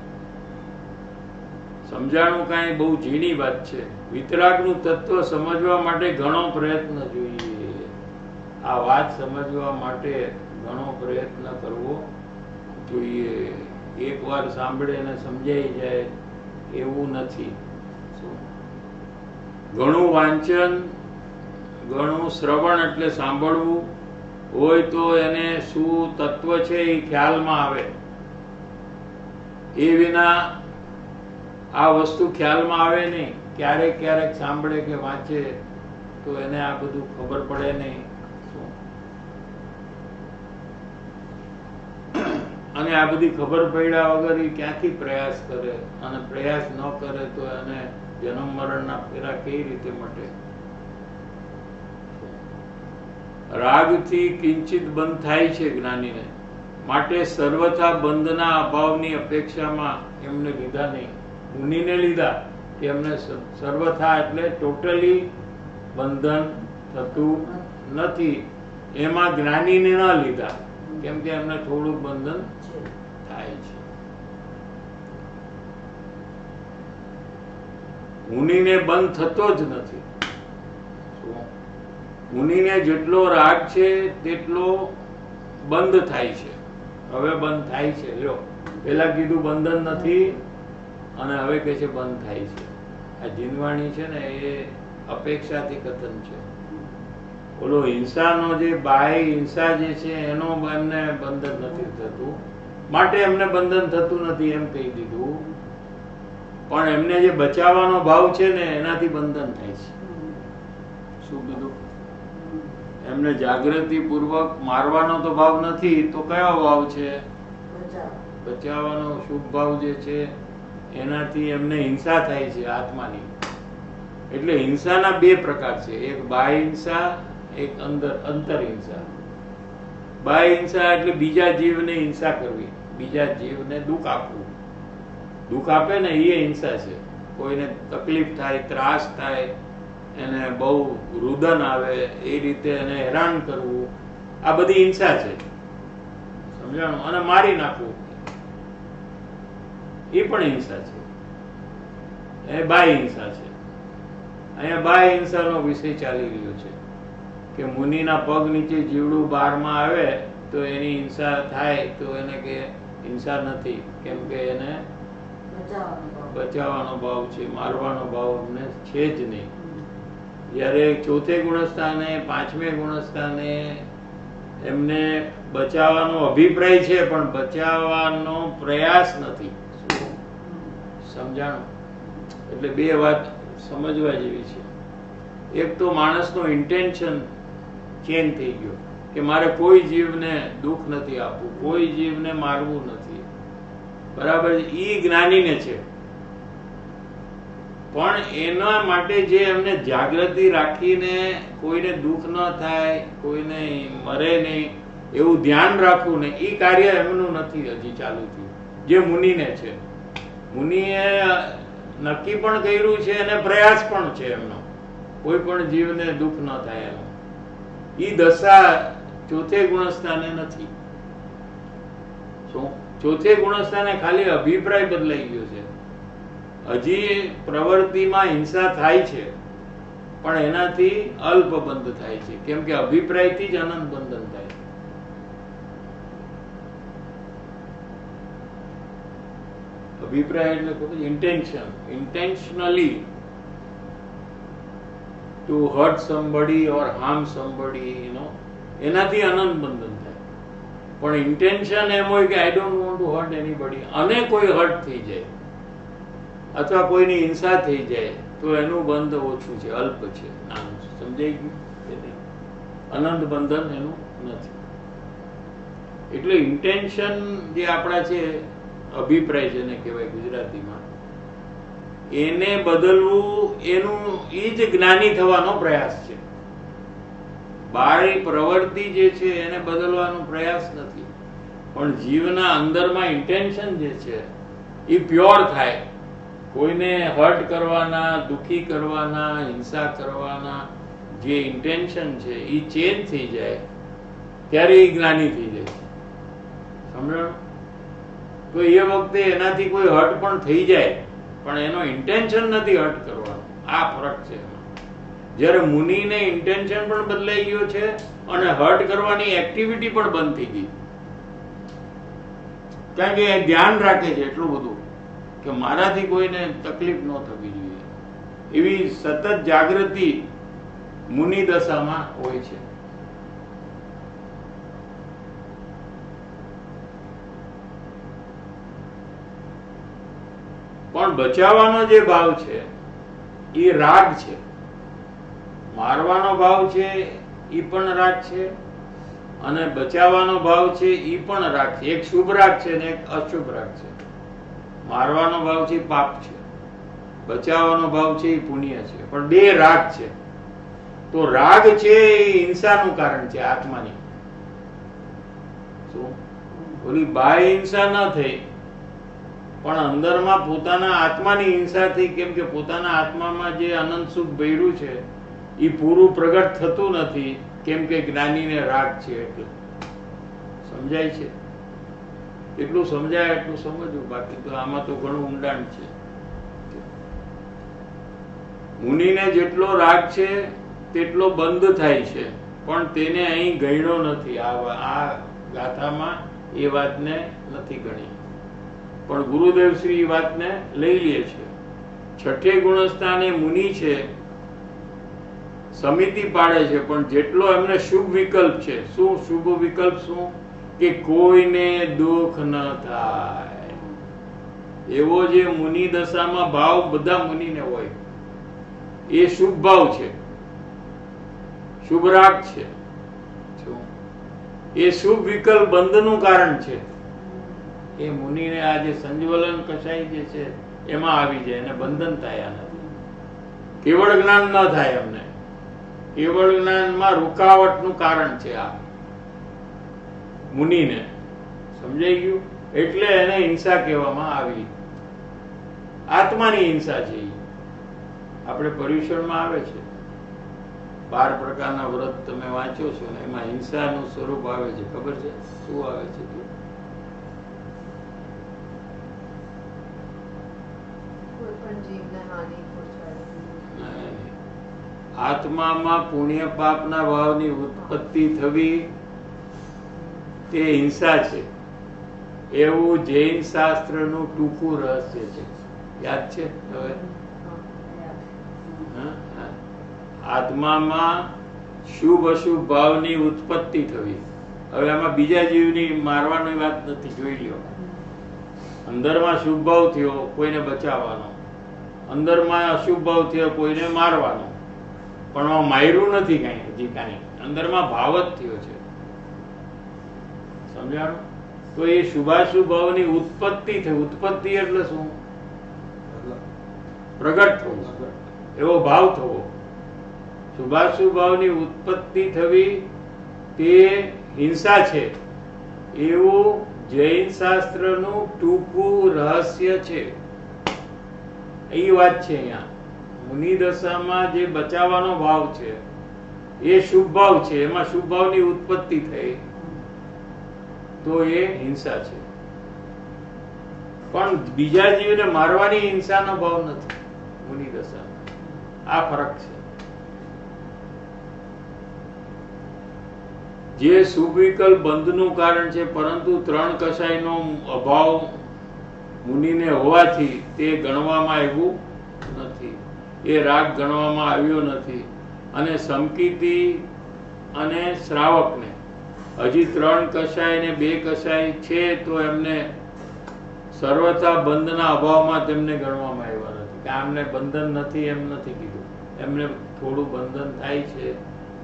સમજાણું કાંઈ બહુ ઝીણી વાત છે. વિતરાગનું તત્વ સમજવા માટે ઘણો પ્રયત્ન જોઈએ. આ વાત સમજવા માટે ઘણો પ્રયત્ન કરવો જોઈએ. એકવાર સાંભળે અને સમજાઈ જાય એવું નથી. ઘણું વાંચન, ઘણું શ્રવણ એટલે સાંભળવું હોય તો એને શું તત્વ છે એ ખ્યાલમાં આવે. એ વિના આ વસ્તુ ખ્યાલમાં આવે નહીં. ક્યારેક ક્યારેક સાંભળે કે વાંચે તો એને આ બધું ખબર પડે નહીં. અને આ બધી ખબર પડ્યા વગર એ ક્યાંથી પ્રયાસ કરે, અને પ્રયાસ ન કરે તો એને જન્મ મરણના ફેરા કેવી રીતે મટે? રાગથી કિંચિત બંધ થાય છે જ્ઞાનીને, માટે સર્વથા બંધના અભાવની અપેક્ષામાં એમને લીધા નહીં. મુનિને લીધા કે એમને સર્વથા એટલે ટોટલી બંધન થતું નથી. એમાં જ્ઞાનીને ન લીધા કેમ કે એમને થોડુંક બંધન થાય છે. મુનિને બંધ થતો જ નથી. મુનિને જેટલો રાગ છે તેટલો બંધ થાય છે. હવે બંધ થાય છે. લ્યો, પેલા કીધું બંધન નથી અને હવે કહે છે બંધ થાય છે. આ જીનવાણી છે ને એ અપેક્ષાથી કથન છે. ઓલો હિંસાનો જે બાહ્ય હિંસા જે છે એનો એમને બંધન નથી થતું, માટે એમને બંધન થતું નથી એમ કહી દીધું. પણ એમને જે બચાવવાનો ભાવ છે ને એનાથી બંધન થાય છે. શું કીધું? એમને જાગૃતિ પૂર્વક મારવાનો તો ભાવ નથી, તો કયો ભાવ છે? બચાવવાનો શુભ ભાવ જે છે એનાથી એમને હિંસા થાય છે આત્માની. એટલે હિંસાના બે પ્રકાર છે, એક બાહ્ય હિંસા, એક અંતર હિંસા. બાહ્ય હિંસા એટલે બીજા જીવને હિંસા કરવી, બીજા જીવને દુઃખ આપવું. દુઃખ આપે ને એ હિંસા છે. કોઈને તકલીફ થાય, ત્રાસ થાય, એને બહુ રુદન આવે એ રીતે એને હેરાન કરવું, આ બધી હિંસા છે. સમજાણું? અને મારી નાખવું એ પણ હિંસા છે. એ બાહ્ય હિંસા છે. અહીંયા બાહ્ય હિંસાનો વિષય ચાલી રહ્યો છે કે મુનિના પગ નીચે જીવડું બહારમાં આવે તો એની હિંસા થાય, તો એને કે હિંસા નથી, કેમ કે એને બચાવવાનો ભાવ છે, મારવાનો ભાવ અમને છે જ નહીં. જ્યારે ચોથે ગુણસ્થાને, પાંચમે ગુણસ્થાને એમને બચાવવાનો અભિપ્રાય છે પણ બચાવવાનો પ્રયાસ નથી. સમજાણું? એટલે બે વાત સમજવા જેવી છે. એક તો માણસનો ઇન્ટેન્શન ચેન્જ થઈ ગયો કે મારે કોઈ જીવને દુઃખ નથી આપવું, કોઈ જીવને મારવું નથી. બરાબર? ઈ જ્ઞાનીને છે. પણ એના માટે જે એમને જાગૃતિ રાખીને કોઈને દુઃખ ન થાય, કોઈને મરે નહીં એવું ધ્યાન રાખવું ને, એ કાર્ય એમનું નથી હજી ચાલુ થયું, જે મુનિને છે. મુનિએ નક્કી પણ કર્યું છે અને પ્રયાસ પણ છે એમનો, કોઈ પણ જીવને દુઃખ ન થાય એનો. ઈ દશા ચોથે ગુણસ્થાને નથી. શું? ચોથે ગુણસ્થાને ખાલી અભિપ્રાય બદલાઈ ગયો છે. હજી પ્રવૃત્તિમાં હિંસા થાય છે પણ એનાથી અલ્પ બંધ થાય છે, કેમ કે અભિપ્રાયથી જ અનંત બંધન થાય. અભિપ્રાય એટલે intention, intentionally two hurt somebody ઓર હાર્મ સમબડી, એનાથી અનંત બંધન થાય. પણ ઇન્ટેન્શન એમ હોય કે I don't want to hurt anybody, અને કોઈ હર્ટ થઈ જાય અથવા કોઈની હિંસા થઈ જાય તો એનું બંધ ઓછું છે, અલ્પ છે, નાનું છે. સમજાઈ ગયું કે નહીં? અનંત બંધન એનું નથી. એટલે ઇન્ટેન્શન જે આપણા છે, અભિપ્રાય જેને કહેવાય ગુજરાતીમાં, એને બદલવું, એનું એ જ જ્ઞાની થવાનો પ્રયાસ છે. બાહ્ય પ્રવૃત્તિ જે છે એને બદલવાનો પ્રયાસ નથી, પણ જીવના અંદરમાં ઇન્ટેન્શન જે છે એ પ્યોર થાય. કોઈને હર્ટ કરવાના, દુખી કરવાના, હિંસા કરવાના જે ઇન્ટેન્શન છે એ ચેન્જ થઈ જાય ત્યારે એ જ્ઞાની થઈ જાય. સમજાણું? તો એ વખતે એનાથી કોઈ હર્ટ પણ થઈ જાય પણ એનો ઇન્ટેન્શન નથી હર્ટ કરવાનો. આ ફરક છે એમાં. જ્યારે મુનિને ઇન્ટેન્શન પણ બદલાઈ ગયો છે અને હર્ટ કરવાની એક્ટિવિટી પણ બંધ થઈ ગઈ, કારણ કે એ ધ્યાન રાખે છે એટલું બધું કે મારાથી કોઈને તકલીફ ન થવી જોઈએ. એવી સતત જાગૃતિ મુનિ દશામાં હોય છે. પણ બચાવવાનો જે ભાવ છે એ રાગ છે, મારવાનો ભાવ છે એ પણ રાગ છે, અને બચાવવાનો ભાવ છે એ પણ રાગ છે. એક શુભ રાગ છે ને એક અશુભ રાગ છે. મારવાનો ભાવ છે એ પાપ છે, બચાવવાનો ભાવ છે એ પુણ્ય છે, પણ બે રાગ છે. તો રાગ છે એ હિંસાનું કારણ છે આત્માની. શું? ઓલી બાહ્ય હિંસા ન થઈ પણ અંદરમાં પોતાના આત્માની હિંસાથી, કેમ કે પોતાના આત્મામાં જે અનંત સુખ ભર્યું છે એ પૂરું પ્રગટ થતું નથી, કેમ કે જ્ઞાનીને રાગ છે. એટલે સમજાય છે? એટલું સમજાય એટલું સમજવું, બાકી તો આમાં તો ઘણું ઊંડાણ છે. મુનિને જેટલો રાગ છે તેટલો બંધ થાય છે, પણ તેને અહીં ગણ્યો નથી. આ ગાથામાં એ વાતને નથી ગણી, પણ ગુરુદેવ શ્રી વાતને લઈ લે છે. છઠ્ઠે ગુણસ્થાને મુનિ છે, સમિતિ પાડે છે, પણ જેટલો એમને શુભ વિકલ્પ છે. શું શુભ વિકલ્પ? શું કે કોઈને દુઃખ ન થાય એવો જે મુનિ દશામાં ભાવ બધા મુનિને હોય, એ શુભ ભાવ છે, શુભ રાગ છે. એ શુભ વિકલ્પ બંધનું કારણ છે. એ મુનિને આ જે સંજ્વલન કસાઈ જે છે એમાં આવી જાય, એને બંધન થયા નથી. કેવળ જ્ઞાન ન થાય એમને. કેવળ જ્ઞાનમાં રૂકાવટનું કારણ છે આ મુનિને. સમજાઈ ગયું? એટલે એને હિંસા કહેવામાં આવી. આત્માની હિંસા છે. આપણે પર્યુષણમાં આવે છે 12 પ્રકારના વ્રત તમે વાંચો છો ને, એમાં હિંસાનું સ્વરૂપ આવે છે. ખબર છે શું આવે છે? આત્મામાં પુણ્ય પાપના ભાવની ઉત્પત્તિ થવી તે હિંસા છે, એવું જૈન શાસ્ત્રનું ટૂંકું રહસ્ય છે. યાદ છે? હવે આત્મામાં શુભ અશુભ ભાવની ઉત્પત્તિ થવી. હવે આમાં બીજા જીવની મારવાની વાત નથી. જોઈ લ્યો, અંદરમાં શુભ ભાવ થયો કોઈને બચાવવાનો, અંદરમાં અશુભ ભાવ થયો કોઈને મારવાનો, પણ આમાં માર્યું નથી કાંઈ. હજી કાંઈ અંદરમાં ભાવ જ થયો છે. સમજાણું? તો એ શુભાશુભ ભાવની ઉત્પત્તિ થઈ. ઉત્પત્તિ એટલે શું? પ્રગટ થવું, એવો ભાવ થવો. શુભાશુભ ભાવની ઉત્પત્તિ થવી તે હિંસા છે, એવું જૈન શાસ્ત્રનું ટૂંકું રહસ્ય છે. એ વાત છે. અહીંયા મુનિ દશામાં જે બચાવવાનો ભાવ છે એ શુભ ભાવ છે, એમાં શુભ ભાવની ઉત્પત્તિ થઈ તો એ હિંસા છે. પણ બીજા જીવને મારવાની હિંસાનો ભાવ નથી મુનિ દશામાં. આ ફરક છે. જે શુભ વિકલ્પ બંધનું કારણ છે, પરંતુ 3 કસાયનો અભાવ મુનિને હોવાથી તે ગણવામાં આવ્યું નથી. એ રાગ ગણવામાં આવ્યો નથી. અને સમકીતિ અને શ્રાવકને હજી 3 કસાય ને 2 કસાય છે, તો એમને સર્વથા બંધના અભાવમાં તેમને ગણવામાં આવ્યા નથી. કે આમને બંધન નથી એમ નથી કીધું. એમને થોડું બંધન થાય છે,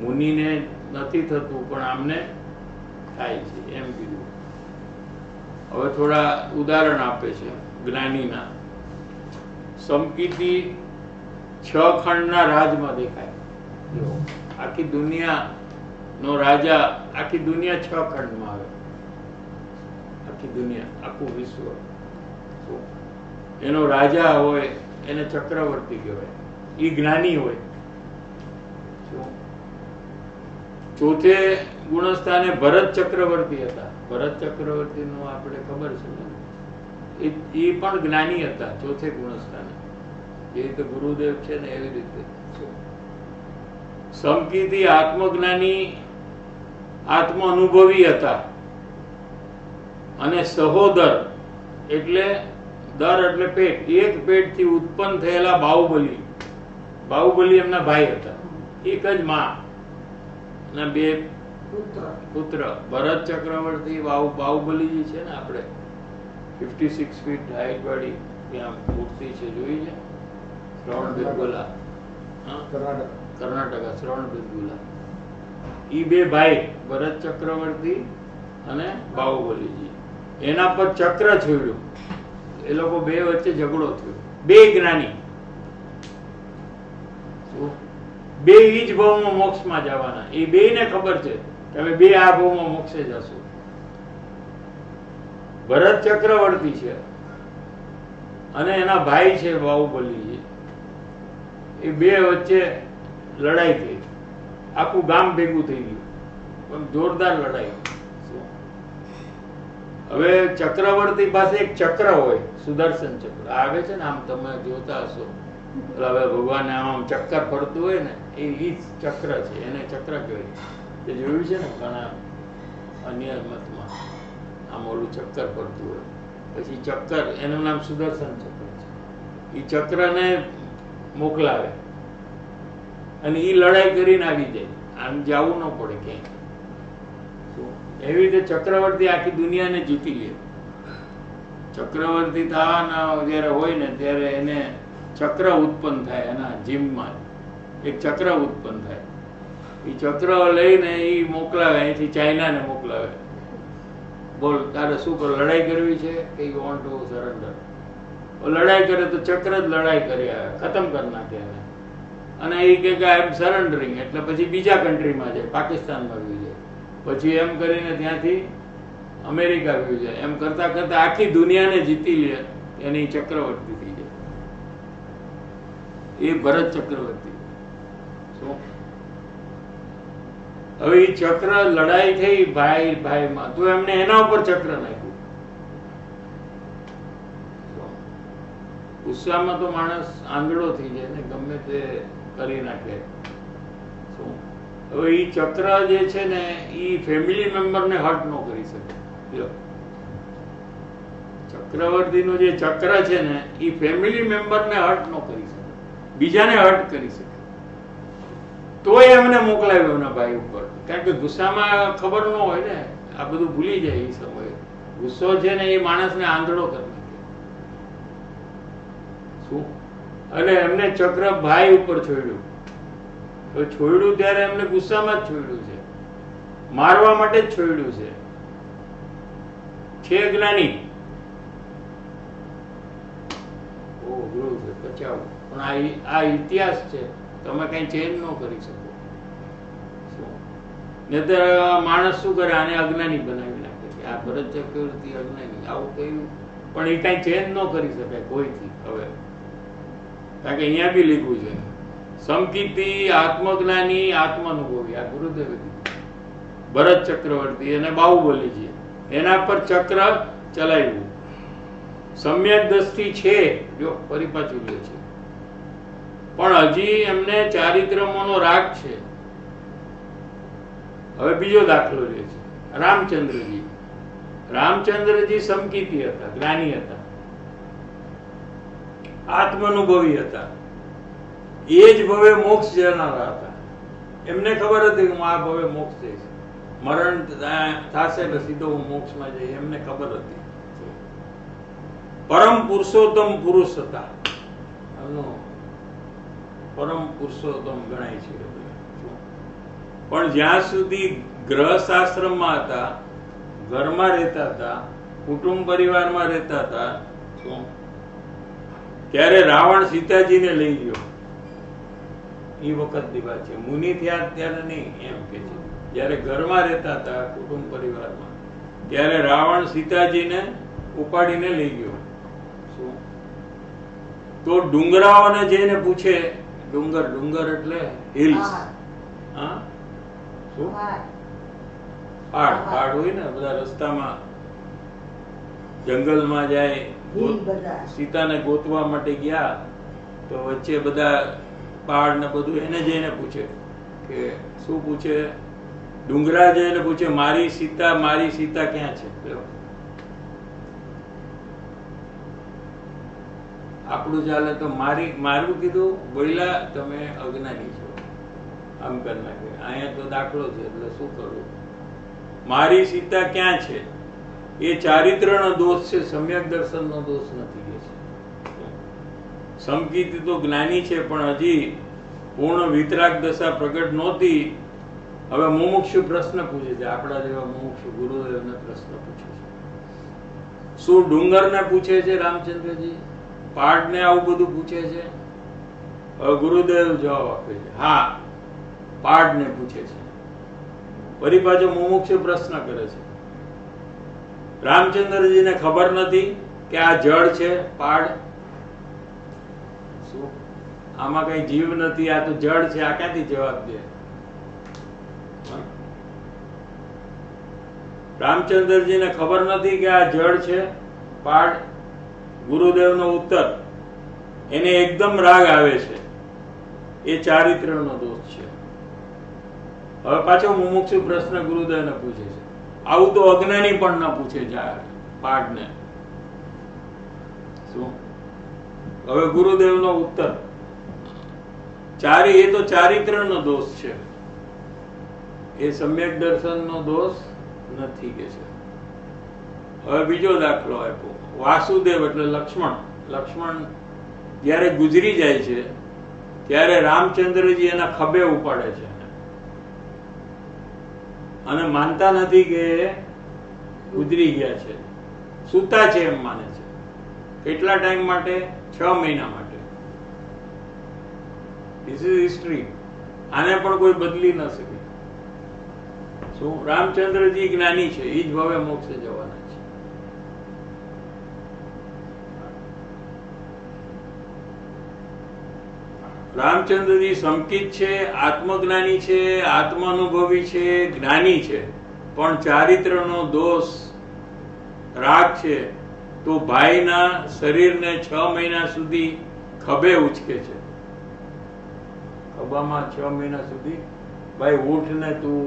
મુનિને નથી થતું, પણ આમને થાય છે એમ કીધું. હવે થોડા ઉદાહરણ આપે છે જ્ઞાનીના. સમકીતિ 6 ખંડના રાજમાં દેખાય. આખી દુનિયાનો રાજા, આખી દુનિયા 6 ખંડમાં આવે. આખી દુનિયા, આખું વિશ્વ, એનો રાજા હોય એને ચક્રવર્તી કહેવાય. એ જ્ઞાની હોય. ચોથે ગુણસ્થાને ભરત ચક્રવર્તી હતા. ભરત ચક્રવર્તી નું આપણે ખબર છે ને, એ પણ જ્ઞાની હતા ચોથે ગુણસ્થાને. જે રીતે ગુરુદેવ છે ને એવી રીતે. સમકીતિ આત્મજ્ઞાની, આત્મ અનુભવી હતા. અને સહોદર એટલે દર એટલે પેટ, એક પેટથી ઉત્પન્ન થયેલા બાહુબલી. બાહુબલી એમના ભાઈ હતા. એક જ માં અને 2 પુત્ર. ભરત ચક્રવર્તી બાહુબલીજી છે ને, આપણે 56 ફીટ હાઈટ વાળી ત્યાં મૂર્તિ છે, જોઈ છે? શ્રવણબેલગોલા, કર્ણાટકા. શ્રવણબેલગોલા. ઈ 2 ભાઈ, ભરત ચક્રવર્તી અને બાહુબલીજી. એના પર ચક્ર છોડ્યું. એ લોકો 2 વચ્ચે ઝઘડો થયો. 2 જ્ઞાની, 2 ઈ જ ભાવમાં મોક્ષમાં જવાના. એ 2 ને ખબર છે કે અમે 2 આ ભાવમાં મોક્ષે જશું. ભરત ચક્રવર્તી છે અને એના ભાઈ છે બાહુબલી, એ બે વચ્ચે લડાઈ થઈ, આખું ગામ ભેગું થઈ ગયું, પણ જોરદાર લડાઈ. હવે ચક્રવર્તી પાસે એક ચક્ર હોય, સુદર્શન ચક્ર આવે છે ને, આમ તમે જોતા હશો, હવે ભગવાન આમ ચક્કર ફરતું હોય ને, એ ચક્ર છે, એને ચક્ર કહેવાય. એ જોયું છે ને ઘણા અન્ય મતમાં, આમ ઓલું ચક્કર ફરતું હોય, પછી ચક્કર, એનું નામ સુદર્શન ચક્ર છે. એ ચક્રને મોકલાવે અને એ લડાઈ કરીને આવી જાય, આમ જવું ન પડે ક્યાંય. એવી રીતે ચક્રવર્તી આખી દુનિયાને જીતી લે. ચક્રવર્તી થવાના જયારે હોય ને ત્યારે એને ચક્ર ઉત્પન્ન થાય, એના જીમમાં એક ચક્ર ઉત્પન્ન થાય. એ ચક્ર લઈને એ મોકલાવે, અહીંથી ચાઇનાને મોકલાવે, બોલ તારે શું કરો, લડાઈ કરવી છે કે યુ વોન્ટ ટુ સરેન્ડર? લડાઈ કરે તો ચક્ર જ લડાઈ કરી આવે, ખતમ કરી નાખે એને. અને એ કે આઈ એમ સરેન્ડરિંગ, એટલે પછી બીજા કન્ટ્રીમાં જાય, પાકિસ્તાનમાં આવી જાય, પછી એમ કરીને ત્યાંથી અમેરિકા આવી જાય. એમ કરતા કરતા આખી દુનિયાને જીતી લે, એની ચક્રવર્તી થઈ જાય. એ ભરત ચક્રવર્તી. શું હવે એ ચક્ર લડાઈ થઈ ભાઈ ભાઈમાં, તો એમને એના ઉપર ચક્ર નાખ્યું. ગુસ્સામાં તો માણસ આંધળો થઈ જાય ને, ગમે તે કરી નાખે. શું હવે એ ચક્ર જે છે ને, એ ફેમિલી મેમ્બરને હર્ટ ન કરી શકે. ચક્રવર્તીનું જે ચક્ર છે ને, એ ફેમિલી મેમ્બરને હર્ટ ન કરી શકે, બીજાને હર્ટ કરી શકે. તોય એમને મોકલાવ્યો એના ભાઈ ઉપર, કારણ કે ગુસ્સામાં ખબર ન હોય ને, આ બધું ભૂલી જાય. એ સમયે ગુસ્સો છે ને, એ માણસને આંધળો કરી નાખે. શું અને એમને ચક્ર ભાઈ ઉપર છોડ્યું. તો છોડ્યું ત્યારે એમને ગુસ્સામાં જ છોડ્યું છે, મારવા માટે જ છોડ્યું છે. જ્ઞાની અઘરું છે બચાવ, પણ આ ઇતિહાસ છે, તમે કઈ ચેન્જ ન કરી શકો. નહીતર માણસ શું કરે, આને અજ્ઞાની બનાવી નાખે કે આ ભરત ચક્રવર્તી અજ્ઞાની, આવું કહ્યું, પણ એ કઈ ચેન્જ ન કરી શકાય કોઈથી. હવે કારણ કે અહીંયા બી લીધું છે, સમકીર્તિ આત્મજ્ઞાની આત્માનુભવી, આ ગુરુદેવે કીધું. ભરત ચક્રવર્તી અને બાહુબલી છે, એના પર ચક્ર ચલાવ્યું. સમ્યક દ્રષ્ટિ છે, જો ફરી પાછું લે છે, પણ હજી એમને ચારિત્રમોનો રાગ છે. હવે બીજો દાખલો લે છે, રામચંદ્રજી. રામચંદ્રજી સમકીર્તિ હતા, જ્ઞાની હતા, આત્માનુભવી હતા, એ જ ભવે મોક્ષ જનારા હતા. એમને ખબર હતી કે હું આ ભવે મોક્ષ જઈશ, મરણ થશે એટલે સીધો હું મોક્ષમાં જઈશ, એમને ખબર હતી. પરમ પુરુષોત્તમ પુરુષ હતા, પરમ પુરુષોત્તમ ગણાય છે. પણ જ્યાં સુધી ગ્રહશાસ્ત્રમાં હતા, ઘરમાં રહેતા હતા, કુટુંબ પરિવારમાં રહેતા હતા, ત્યારે રાવણ સીતાજીને લઈ ગયો. એ વખતની વાત છે, મુનિ થયા ત્યારે નહીં, એમ કે છે જયારે ઘરમાં રહેતા હતા, કુટુંબ પરિવારમાં, ત્યારે રાવણ સીતાજીને ઉપાડીને લઈ ગયો. શું તો ડુંગરાઓને જઈને પૂછે, ડુંગર એટલે હિલ્સ, હા શું પહાડ હોય ને, બધા રસ્તામાં જંગલમાં જાય, સીતાને ગોતવા માટે ગયા, તો વચ્ચે બધા પહાડ ને બધું, એને જઈને પૂછે કે શું પૂછે, ડુંગરા જઈને પૂછે મારી સીતા ક્યાં છે? આપણું ચાલે તો મારું કીધું, બોલ્યા તમે અજ્ઞાની છો, આમ કરી નાખે. અહીંયા તો દાખલો છે, એટલે શું કરું, મારી સીતા ક્યાં છે? એ ચારિત્રનો દોષ છે, સમ્યક દર્શનનો દોષ નથી કે છે. સમકીર્તિ તો જ્ઞાની છે, પણ હજી પૂર્ણ વિતરાગ દશા પ્રગટ નહોતી. હવે મુમુક્ષુ પ્રશ્ન પૂછે છે, આપણા જેવા મુમુક્ષુ ગુરુદેવને પ્રશ્ન પૂછે છે. શું ડુંગરને પૂછે છે રામચંદ્રજી? પહાડને આવું બધું પૂછે છે? હવે ગુરુદેવ જવાબ આપે છે, હા પહાડને પૂછે છે. ફરી પાછો મુમુક્ષુ પ્રશ્ન કરે છે. રામચંદ્રજીને ખબર નથી કે આ જળ છે, પહાડ, શું? આમાં કઈ જીવ નથી, આ તો જડ છે, આ ક્યાંથી જવાબ દે? રામચંદ્રજીને ખબર નથી કે આ જડ છે પાડ? ગુરુદેવનો ઉત્તર, એને એકદમ રાગ આવે છે, એ ચારિત્રનો દોષ છે. હવે પાછો મુમુક્ષુ પ્રશ્ન ગુરુદેવને પૂછે છે. આવું તો અજ્ઞાની પણ ન પૂછે પાડને. શું? હવે ગુરુદેવનો ઉત્તર, એ તો ચારિત્રનો દોષ છે, એ સમ્યક દર્શનનો દોષ નથી કે છે. હવે બીજો દાખલો આપ્યો. વાસુદેવ એટલે લક્ષ્મણ જ્યારે ગુજરી જાય છે ત્યારે રામચંદ્રજી એના ખભે ઉપાડે છે અને માનતા નથી કે ગુજરી ગયા છે, સૂતા છે એમ માને છે. કેટલા ટાઈમ માટે? 6 મહિના માટે. This is history. આને પણ કોઈ બદલી ન શકે. શું? રામચંદ્રજી જ્ઞાની છે, એ જ ભવે મોક્ષે જવાના છે. રામચંદ્રજી સમકિત છે, આત્મજ્ઞાની છે, આત્માનુભવી છે, જ્ઞાની છે, પણ ચારિત્રનો દોષ રાગ છે. તો ભાઈના શરીરને 6 મહિના સુધી ખભે ઉચકે છે. ખભામાં 6 મહિના સુધી, ભાઈ ઉઠ ને તું,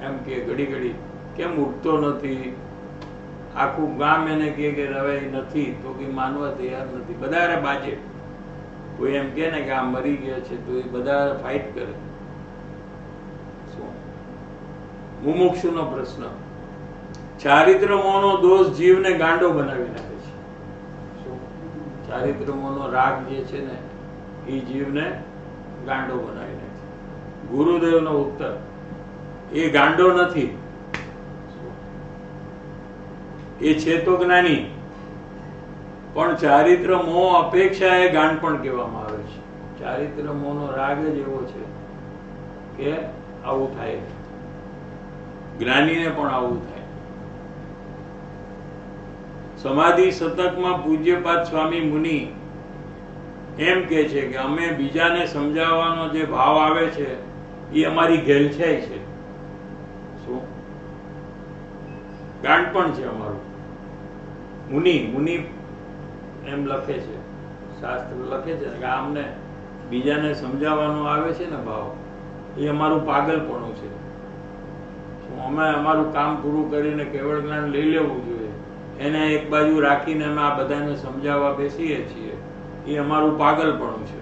એમ કે ઘડી કેમ ઉઠતો નથી? આખું ગામ એને કે હવે નથી, તો કે માનવા તૈયાર નથી. બધા બાજે. કોઈ એમ કે ને કે આ મરી ગયા છે તો એ બધા ફાઇટ કરે. શું? મુમુક્ષુનો પ્રશ્ન, ચારિત્ર મોહનો દોષ જીવને ગાંડો બનાવી નાખે છે. શું? ચારિત્ર મોહનો રાગ જે છે ને એ જીવને ગાંડો બનાવી નાખે. ગુરુદેવનો ઉત્તર, એ ગાંડો નથી, એ છે તો જ્ઞાની, પણ ચારિત્ર મોહ અપેક્ષા એ ગાંડ પણ કહેવામાં આવે છે. ચારિત્ર મોહનો રાગ જ એવો છે કે આવું થાય, જ્ઞાનીને પણ આવું થાય. સમાધિ શતકમાં પૂજ્યપાદ સ્વામી મુનિ એમ કે છે કે અમે બીજાને સમજાવવાનો જે ભાવ આવે છે એ અમારી ઘેલછાઈ છે. શું? ગાંડ પણ છે અમારું. મુનિ એમ લખે છે, શાસ્ત્ર લખે છે કે અમને બીજાને સમજાવવાનો આવે છે ને ભાવ, એ અમારું પાગલપણું છે. અમે અમારું કામ પૂરું કરીને કેવળ જ્ઞાન લઈ લેવું જોઈએ, એને એક બાજુ રાખીને અમે આ બધાને સમજાવવા બેસીએ છીએ, એ અમારું પાગલપણું છે.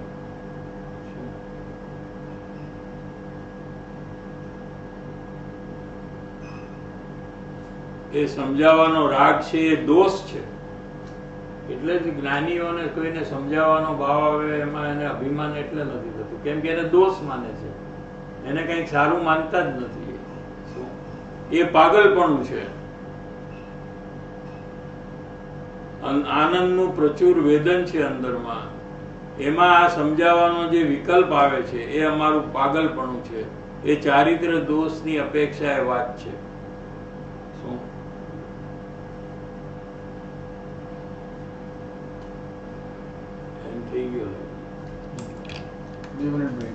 એ સમજાવવાનો રાગ છે એ દોષ છે. એટલે જ જ્ઞાનીઓને કોઈને સમજાવવાનો ભાવ આવે એમાં એને અભિમાન એટલે નથી થતું, કેમ કે એને દોષ માને છે, એને કંઈક સારું માનતા જ નથી. એ પાગલપણું છે. આનંદનું પ્રચુર વેદન છે અંદરમાં, એમાં આ સમજાવવાનો જે વિકલ્પ આવે છે એ અમારું પાગલપણું છે. એ ચારિત્ર દોષની અપેક્ષા એ વાત છે. શું? એમ થઈ ગયો. 2 મિનિટ બ્રેક.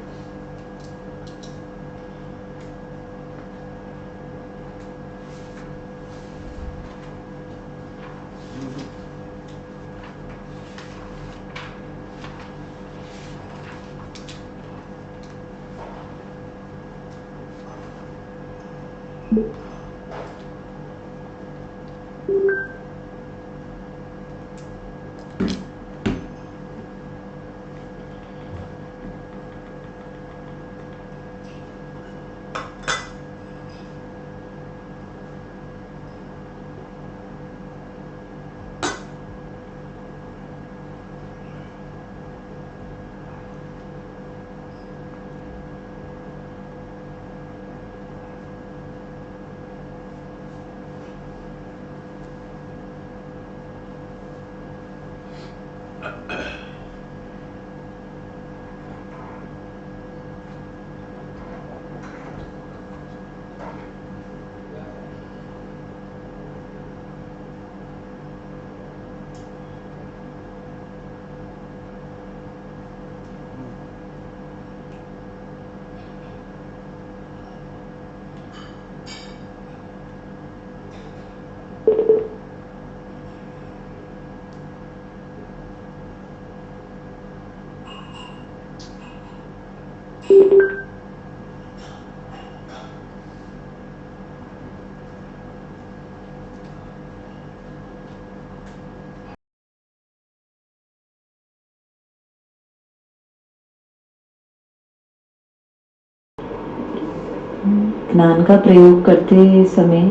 ज्ञान का प्रयोग करते समय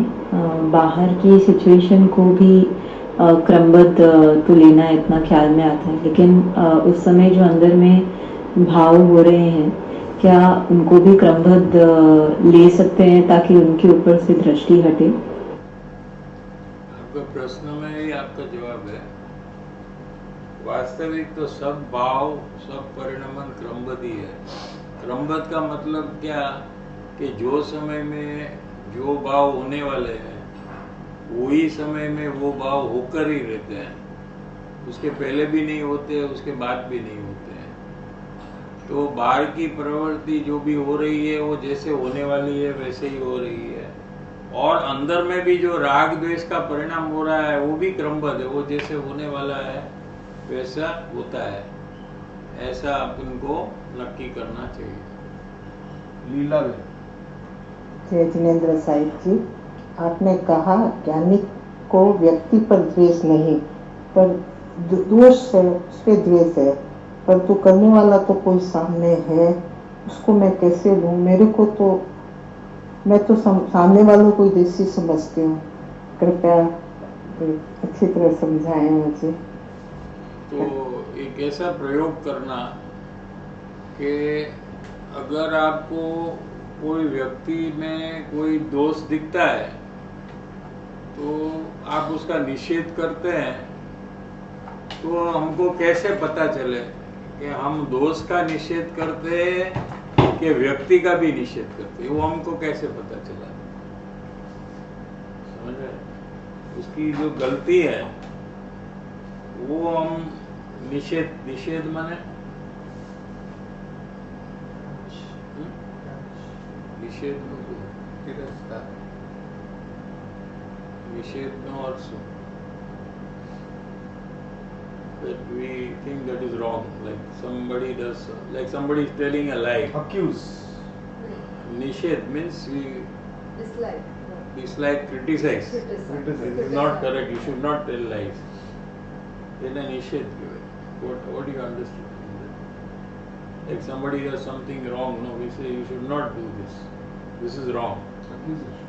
बाहर की सिचुएशन को भी क्रमबद्ध तो लेना इतना ख्याल में आता है, लेकिन उस समय जो अंदर में भाव हो रहे हैं, क्या उनको भी क्रमबद्ध ले सकते हैं ताकि उनके ऊपर से दृष्टि हटे? आपका प्रश्न में ही आपका जवाब है। वास्तविक तो सब भाव, सब परिणमन क्रमबद्ध ही है। क्रमबद्ध का मतलब क्या कि जो समय में जो भाव होने वाले हैं वही समय में वो भाव होकर ही रहते हैं। उसके पहले भी नहीं होते, उसके बाद भी नहीं होते हैं। तो बाहर की प्रवृत्ति जो भी हो रही है वो जैसे होने वाली है वैसे ही हो रही है, और अंदर में भी जो राग द्वेष का परिणाम हो रहा है वो भी क्रमबद्ध है, वो जैसे होने वाला है वैसा होता है। ऐसा अपन को नक्की करना चाहिए। लीला में जय जिनेन्द्र साहिब जी, आपने कहा ज्ञानी को व्यक्ति पर द्वेष नहीं, पर दोष है उस पे द्वेष है, पर तो करने वाला तो कोई सामने है, उसको मैं कैसे लूं? मेरे को तो मैं तो सामने वालों को दोषी समझती हूँ। कृपया अच्छी तरह समझाएं मुझे। तो एक ऐसा प्रयोग करना कि अगर आपको कोई व्यक्ति में कोई दोष दिखता है तो आप उसका निषेध करते हैं, तो हमको कैसे पता चले कि हम दोष का निषेध करते हैं कि व्यक्ति का भी निषेध करते हैं? वो हमको कैसे पता चला? समझ रहे? उसकी जो गलती है वो हम निषेध माने निषेध નો अर्थ શું? That we think that is wrong, like somebody is telling a lie. accuse. Nishedh means we dislike, criticize. Criticize. It is not correct. You should not tell lies. Then a nishedh given. What do you understand from that? Like somebody does something wrong, no, we say you should not do this. This is wrong. Accusation.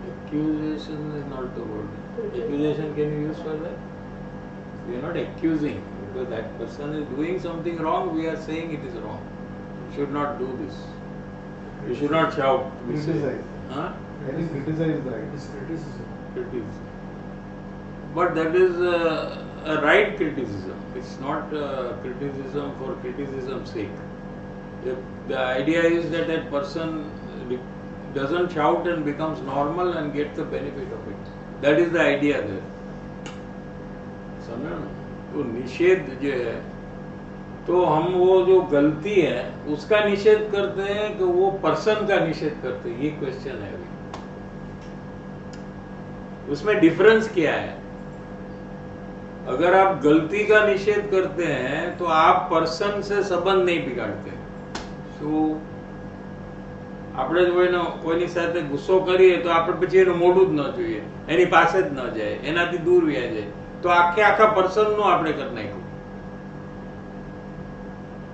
Accusation is not the word. Accusation can you use for that? We are not accusing, because that person is doing something wrong, we are saying it is wrong. You should not do this. You should not shout. We say. Criticize. Huh? I think criticize is right. It's criticism. Criticism. But that is a right criticism. It's not criticism for criticism's sake. The idea is that that person doesn't shout and becomes normal and gets the benefit of it. That is the idea there. समझो ना? तो निषेध जो है, तो हम वो जो गलती है उसका निषेध करते हैं कि वो पर्सन का निषेध करते हैं? ये क्वेश्चन है अभी। उसमें डिफरेंस क्या है? अगर आप गलती का निषेध करते हैं तो आप पर्सन से संबंध नहीं बिगाड़ते। तो આપણે જો કોઈની સાથે ગુસ્સો કરીએ તો આપણે પછી એનું મોઢું જ ન જોઈએ, એની પાસે જ ન જાય, એનાથી દૂર વ્યા જાય, તો આખા પર્સનનું આપણે કરી નાખ્યું.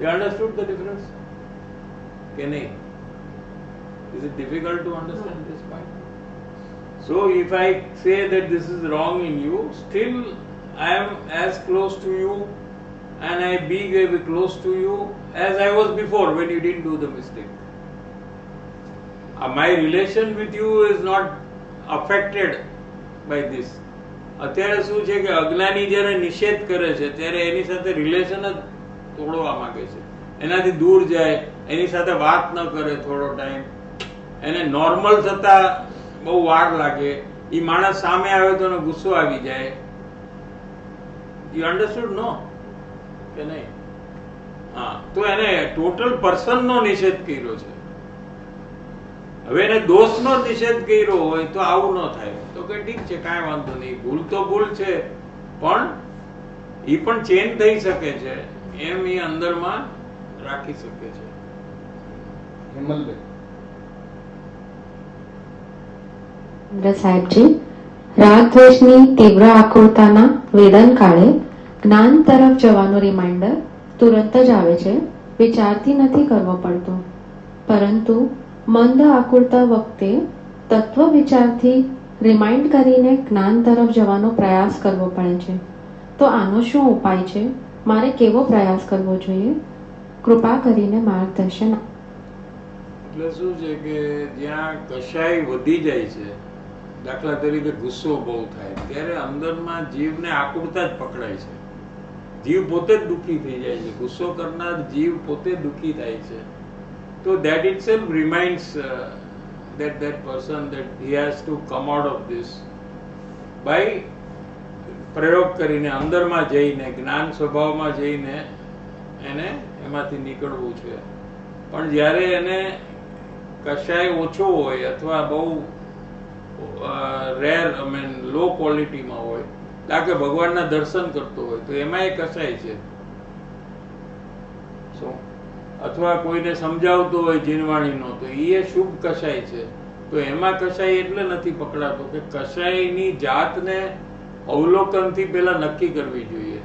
You understood the difference? કે નહીં? Is it difficult to understand this point? So if I say that this is wrong in you, still I am as close to you and I be very close to you as I was before when you didn't do the mistake. My relation with you is not affected by this. અત્યારે શું છે કે અજ્ઞાની જ્યારે નિષેધ કરે છે ત્યારે એની સાથે રિલેશન જ તોડવા માંગે છે, એનાથી દૂર જાય, એની સાથે વાત ન કરે થોડો ટાઈમ, એને નોર્મલ થતા બહુ વાર લાગે, એ માણસ સામે આવે તો એનો ગુસ્સો આવી જાય. યુ અન્ડરસ્ટુડ નો કે નહીં? હા, તો એને ટોટલ પર્સનનો નિષેધ કર્યો છે. હવે એને દોષનો નિષેધ કર્યો હોય તો આવું ન થાય, તો કે ઠીક છે, કાંઈ વાંધો નહીં, ભૂલ તો ભૂલ છે, પણ એ પણ ચેન્જ થઈ શકે છે, એમ એ અંદરમાં રાખી શકે છે. હેમલબેન. સાહેબજી, રાગ દ્વેષની તીવ્ર આકુરતાના વેદન કાળે જ્ઞાન તરફ જવાનો રિમાઇન્ડર તુરંત જ આવે છે, વિચારથી નથી કરવો પડતો, પરંતુ મંદ આકુરતા વખતે તત્વ વિચારથી રિમાઇન્ડ કરીને જ્ઞાન તરફ જવાનો પ્રયાસ કરવો પડે છે. તો આનો શું ઉપાય છે? મારે કેવો પ્રયાસ કરવો જોઈએ? કૃપા કરીને માર્ગદર્શન. એટલે શું છે કે જ્યાં કશાય વધી જાય છે, દાખલા તરીકે ગુસ્સો બહુ થાય, ત્યારે અંદરમાં જીવને આકુરતા જ પકડાય છે. જીવ પોતે જ દુઃખી થઈ જાય છે, ગુસ્સો કરનાર જીવ પોતે દુઃખી થાય છે. તો that itself reminds that person that he has to come out of this by પ્રયોગ કરીને અંદરમાં જઈને જ્ઞાન સ્વભાવમાં જઈને એને એમાંથી નીકળવું છે. પણ જ્યારે એને કશાય ઓછો હોય અથવા બહુ રેર લો ક્વોલિટીમાં હોય, લાગે ભગવાનના દર્શન કરતો હોય, તો એમાં એ કશાય છે. શું અથવા કોઈને સમજાવતો હોય જીનવાણીનો, તો એ શુભ કશાય છે. તો એમાં કશાય એટલે નથી પકડાતો કે કશાયની જાતને અવલોકનથી પહેલા નક્કી કરવી જોઈએ.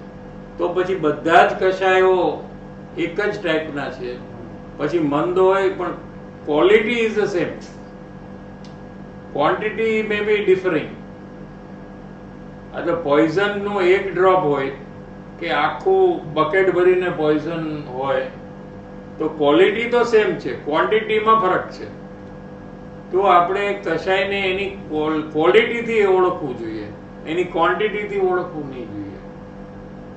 તો પછી બધા જ કશાયો એક જ ટાઈપના છે. પછી મંદ હોય પણ quality is the same, quantity may be differing. એટલે પોઈઝનનું એક ડ્રોપ હોય કે આખું બકેટ ભરીને પોઈઝન હોય, તો ક્વોલિટી તો સેમ છે, ક્વોન્ટિટીમાં ફરક છે. તો આપણે કશાયને એની ક્વોલિટીથી ઓળખવું જોઈએ, એની ક્વોન્ટિટીથી ઓળખવું નહીં જોઈએ.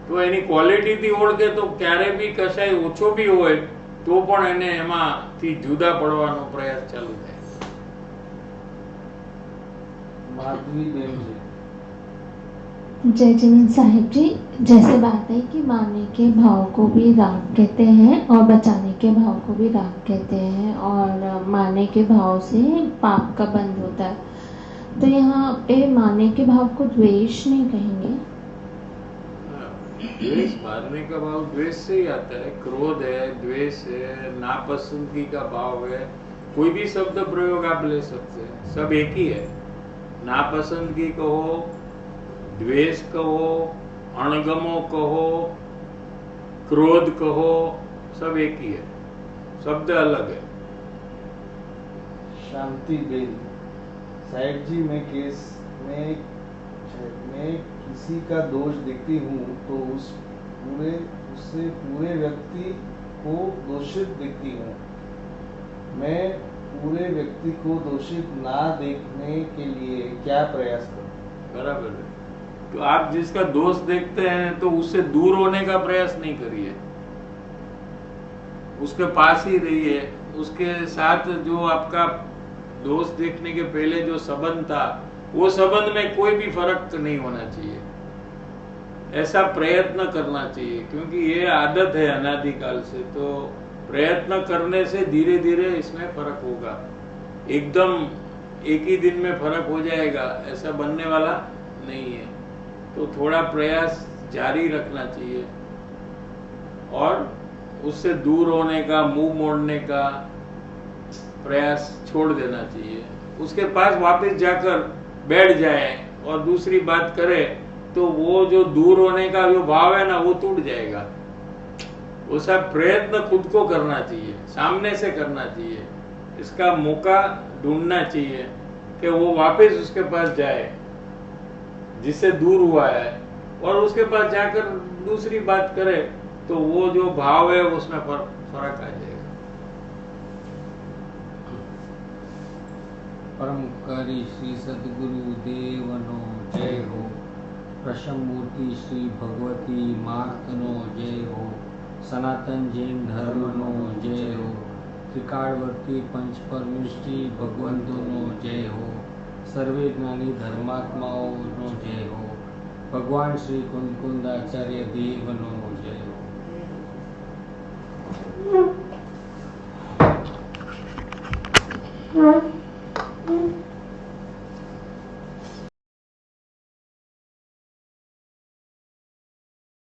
તો એની ક્વોલિટીથી ઓળખે તો ક્યારે બી કશાય ઓછો બી હોય તો પણ એને એમાંથી જુદા પડવાનો પ્રયાસ ચાલુ થાય. માધવીબેન છે. जय जिनेंद्र साहिब जी, जैसे बात है कि मारने के भाव को भी राग कहते हैं और बचाने के भाव को भी राग कहते हैं, और मारने के भाव से पाप का बंध होता है. तो यहाँ पे मारने के भाव को द्वेष नहीं कहेंगे? द्वेष मारने का भाव द्वेष से ही आता है. क्रोध है, द्वेष है, नापसंदगी का भाव है. कोई भी शब्द प्रयोग आप ले सकते हैं, सब एक ही है. नापसंदगी कहो, द्वेष कहो, अणगमो कहो, क्रोध कहो, सब एक ही है, शब्द अलग है. शांतिबेन. साहिब जी, मैं किसी का दोष देखती हूँ तो उससे पूरे व्यक्ति को दोषित देखती हूँ. मैं पूरे व्यक्ति को दोषित ना देखने के लिए क्या प्रयास करूं? बराबर है. तो आप जिसका दोष देखते हैं तो उससे दूर होने का प्रयास नहीं करिए, उसके पास ही रहिए. उसके साथ जो आपका दोष देखने के पहले जो संबंध था, वो संबंध में कोई भी फर्क नहीं होना चाहिए. ऐसा प्रयत्न करना चाहिए, क्योंकि ये आदत है अनादिकाल से. तो प्रयत्न करने से धीरे धीरे इसमें फर्क होगा. एकदम एक ही दिन में फर्क हो जाएगा ऐसा बनने वाला नहीं है. तो थोड़ा प्रयास जारी रखना चाहिए और उससे दूर होने का, मुंह मोड़ने का प्रयास छोड़ देना चाहिए. उसके पास वापस जाकर बैठ जाए और दूसरी बात करे तो वो जो दूर होने का जो भाव है ना, वो टूट जाएगा. वो सब प्रयत्न खुद को करना चाहिए, सामने से करना चाहिए. इसका मौका ढूंढना चाहिए कि वो वापस उसके पास जाए जिससे दूर हुआ है, और उसके पास जाकर दूसरी बात करे तो वो जो भाव है उसमें फर्क आ जाएगा. परमकारी श्री सद्गुरु देवनो जय हो. प्रसम मूर्ति श्री भगवती मातनो जय हो. सनातन जैन धर्मनो जय हो. त्रिकालवर्ती पंच परमेश्वरी भगवंतोनो जय हो. सर्वे ज्ञानी धर्मात्माओनो जय हो. भगवान श्री कुंकुंदाचार्य देवनो जय हो.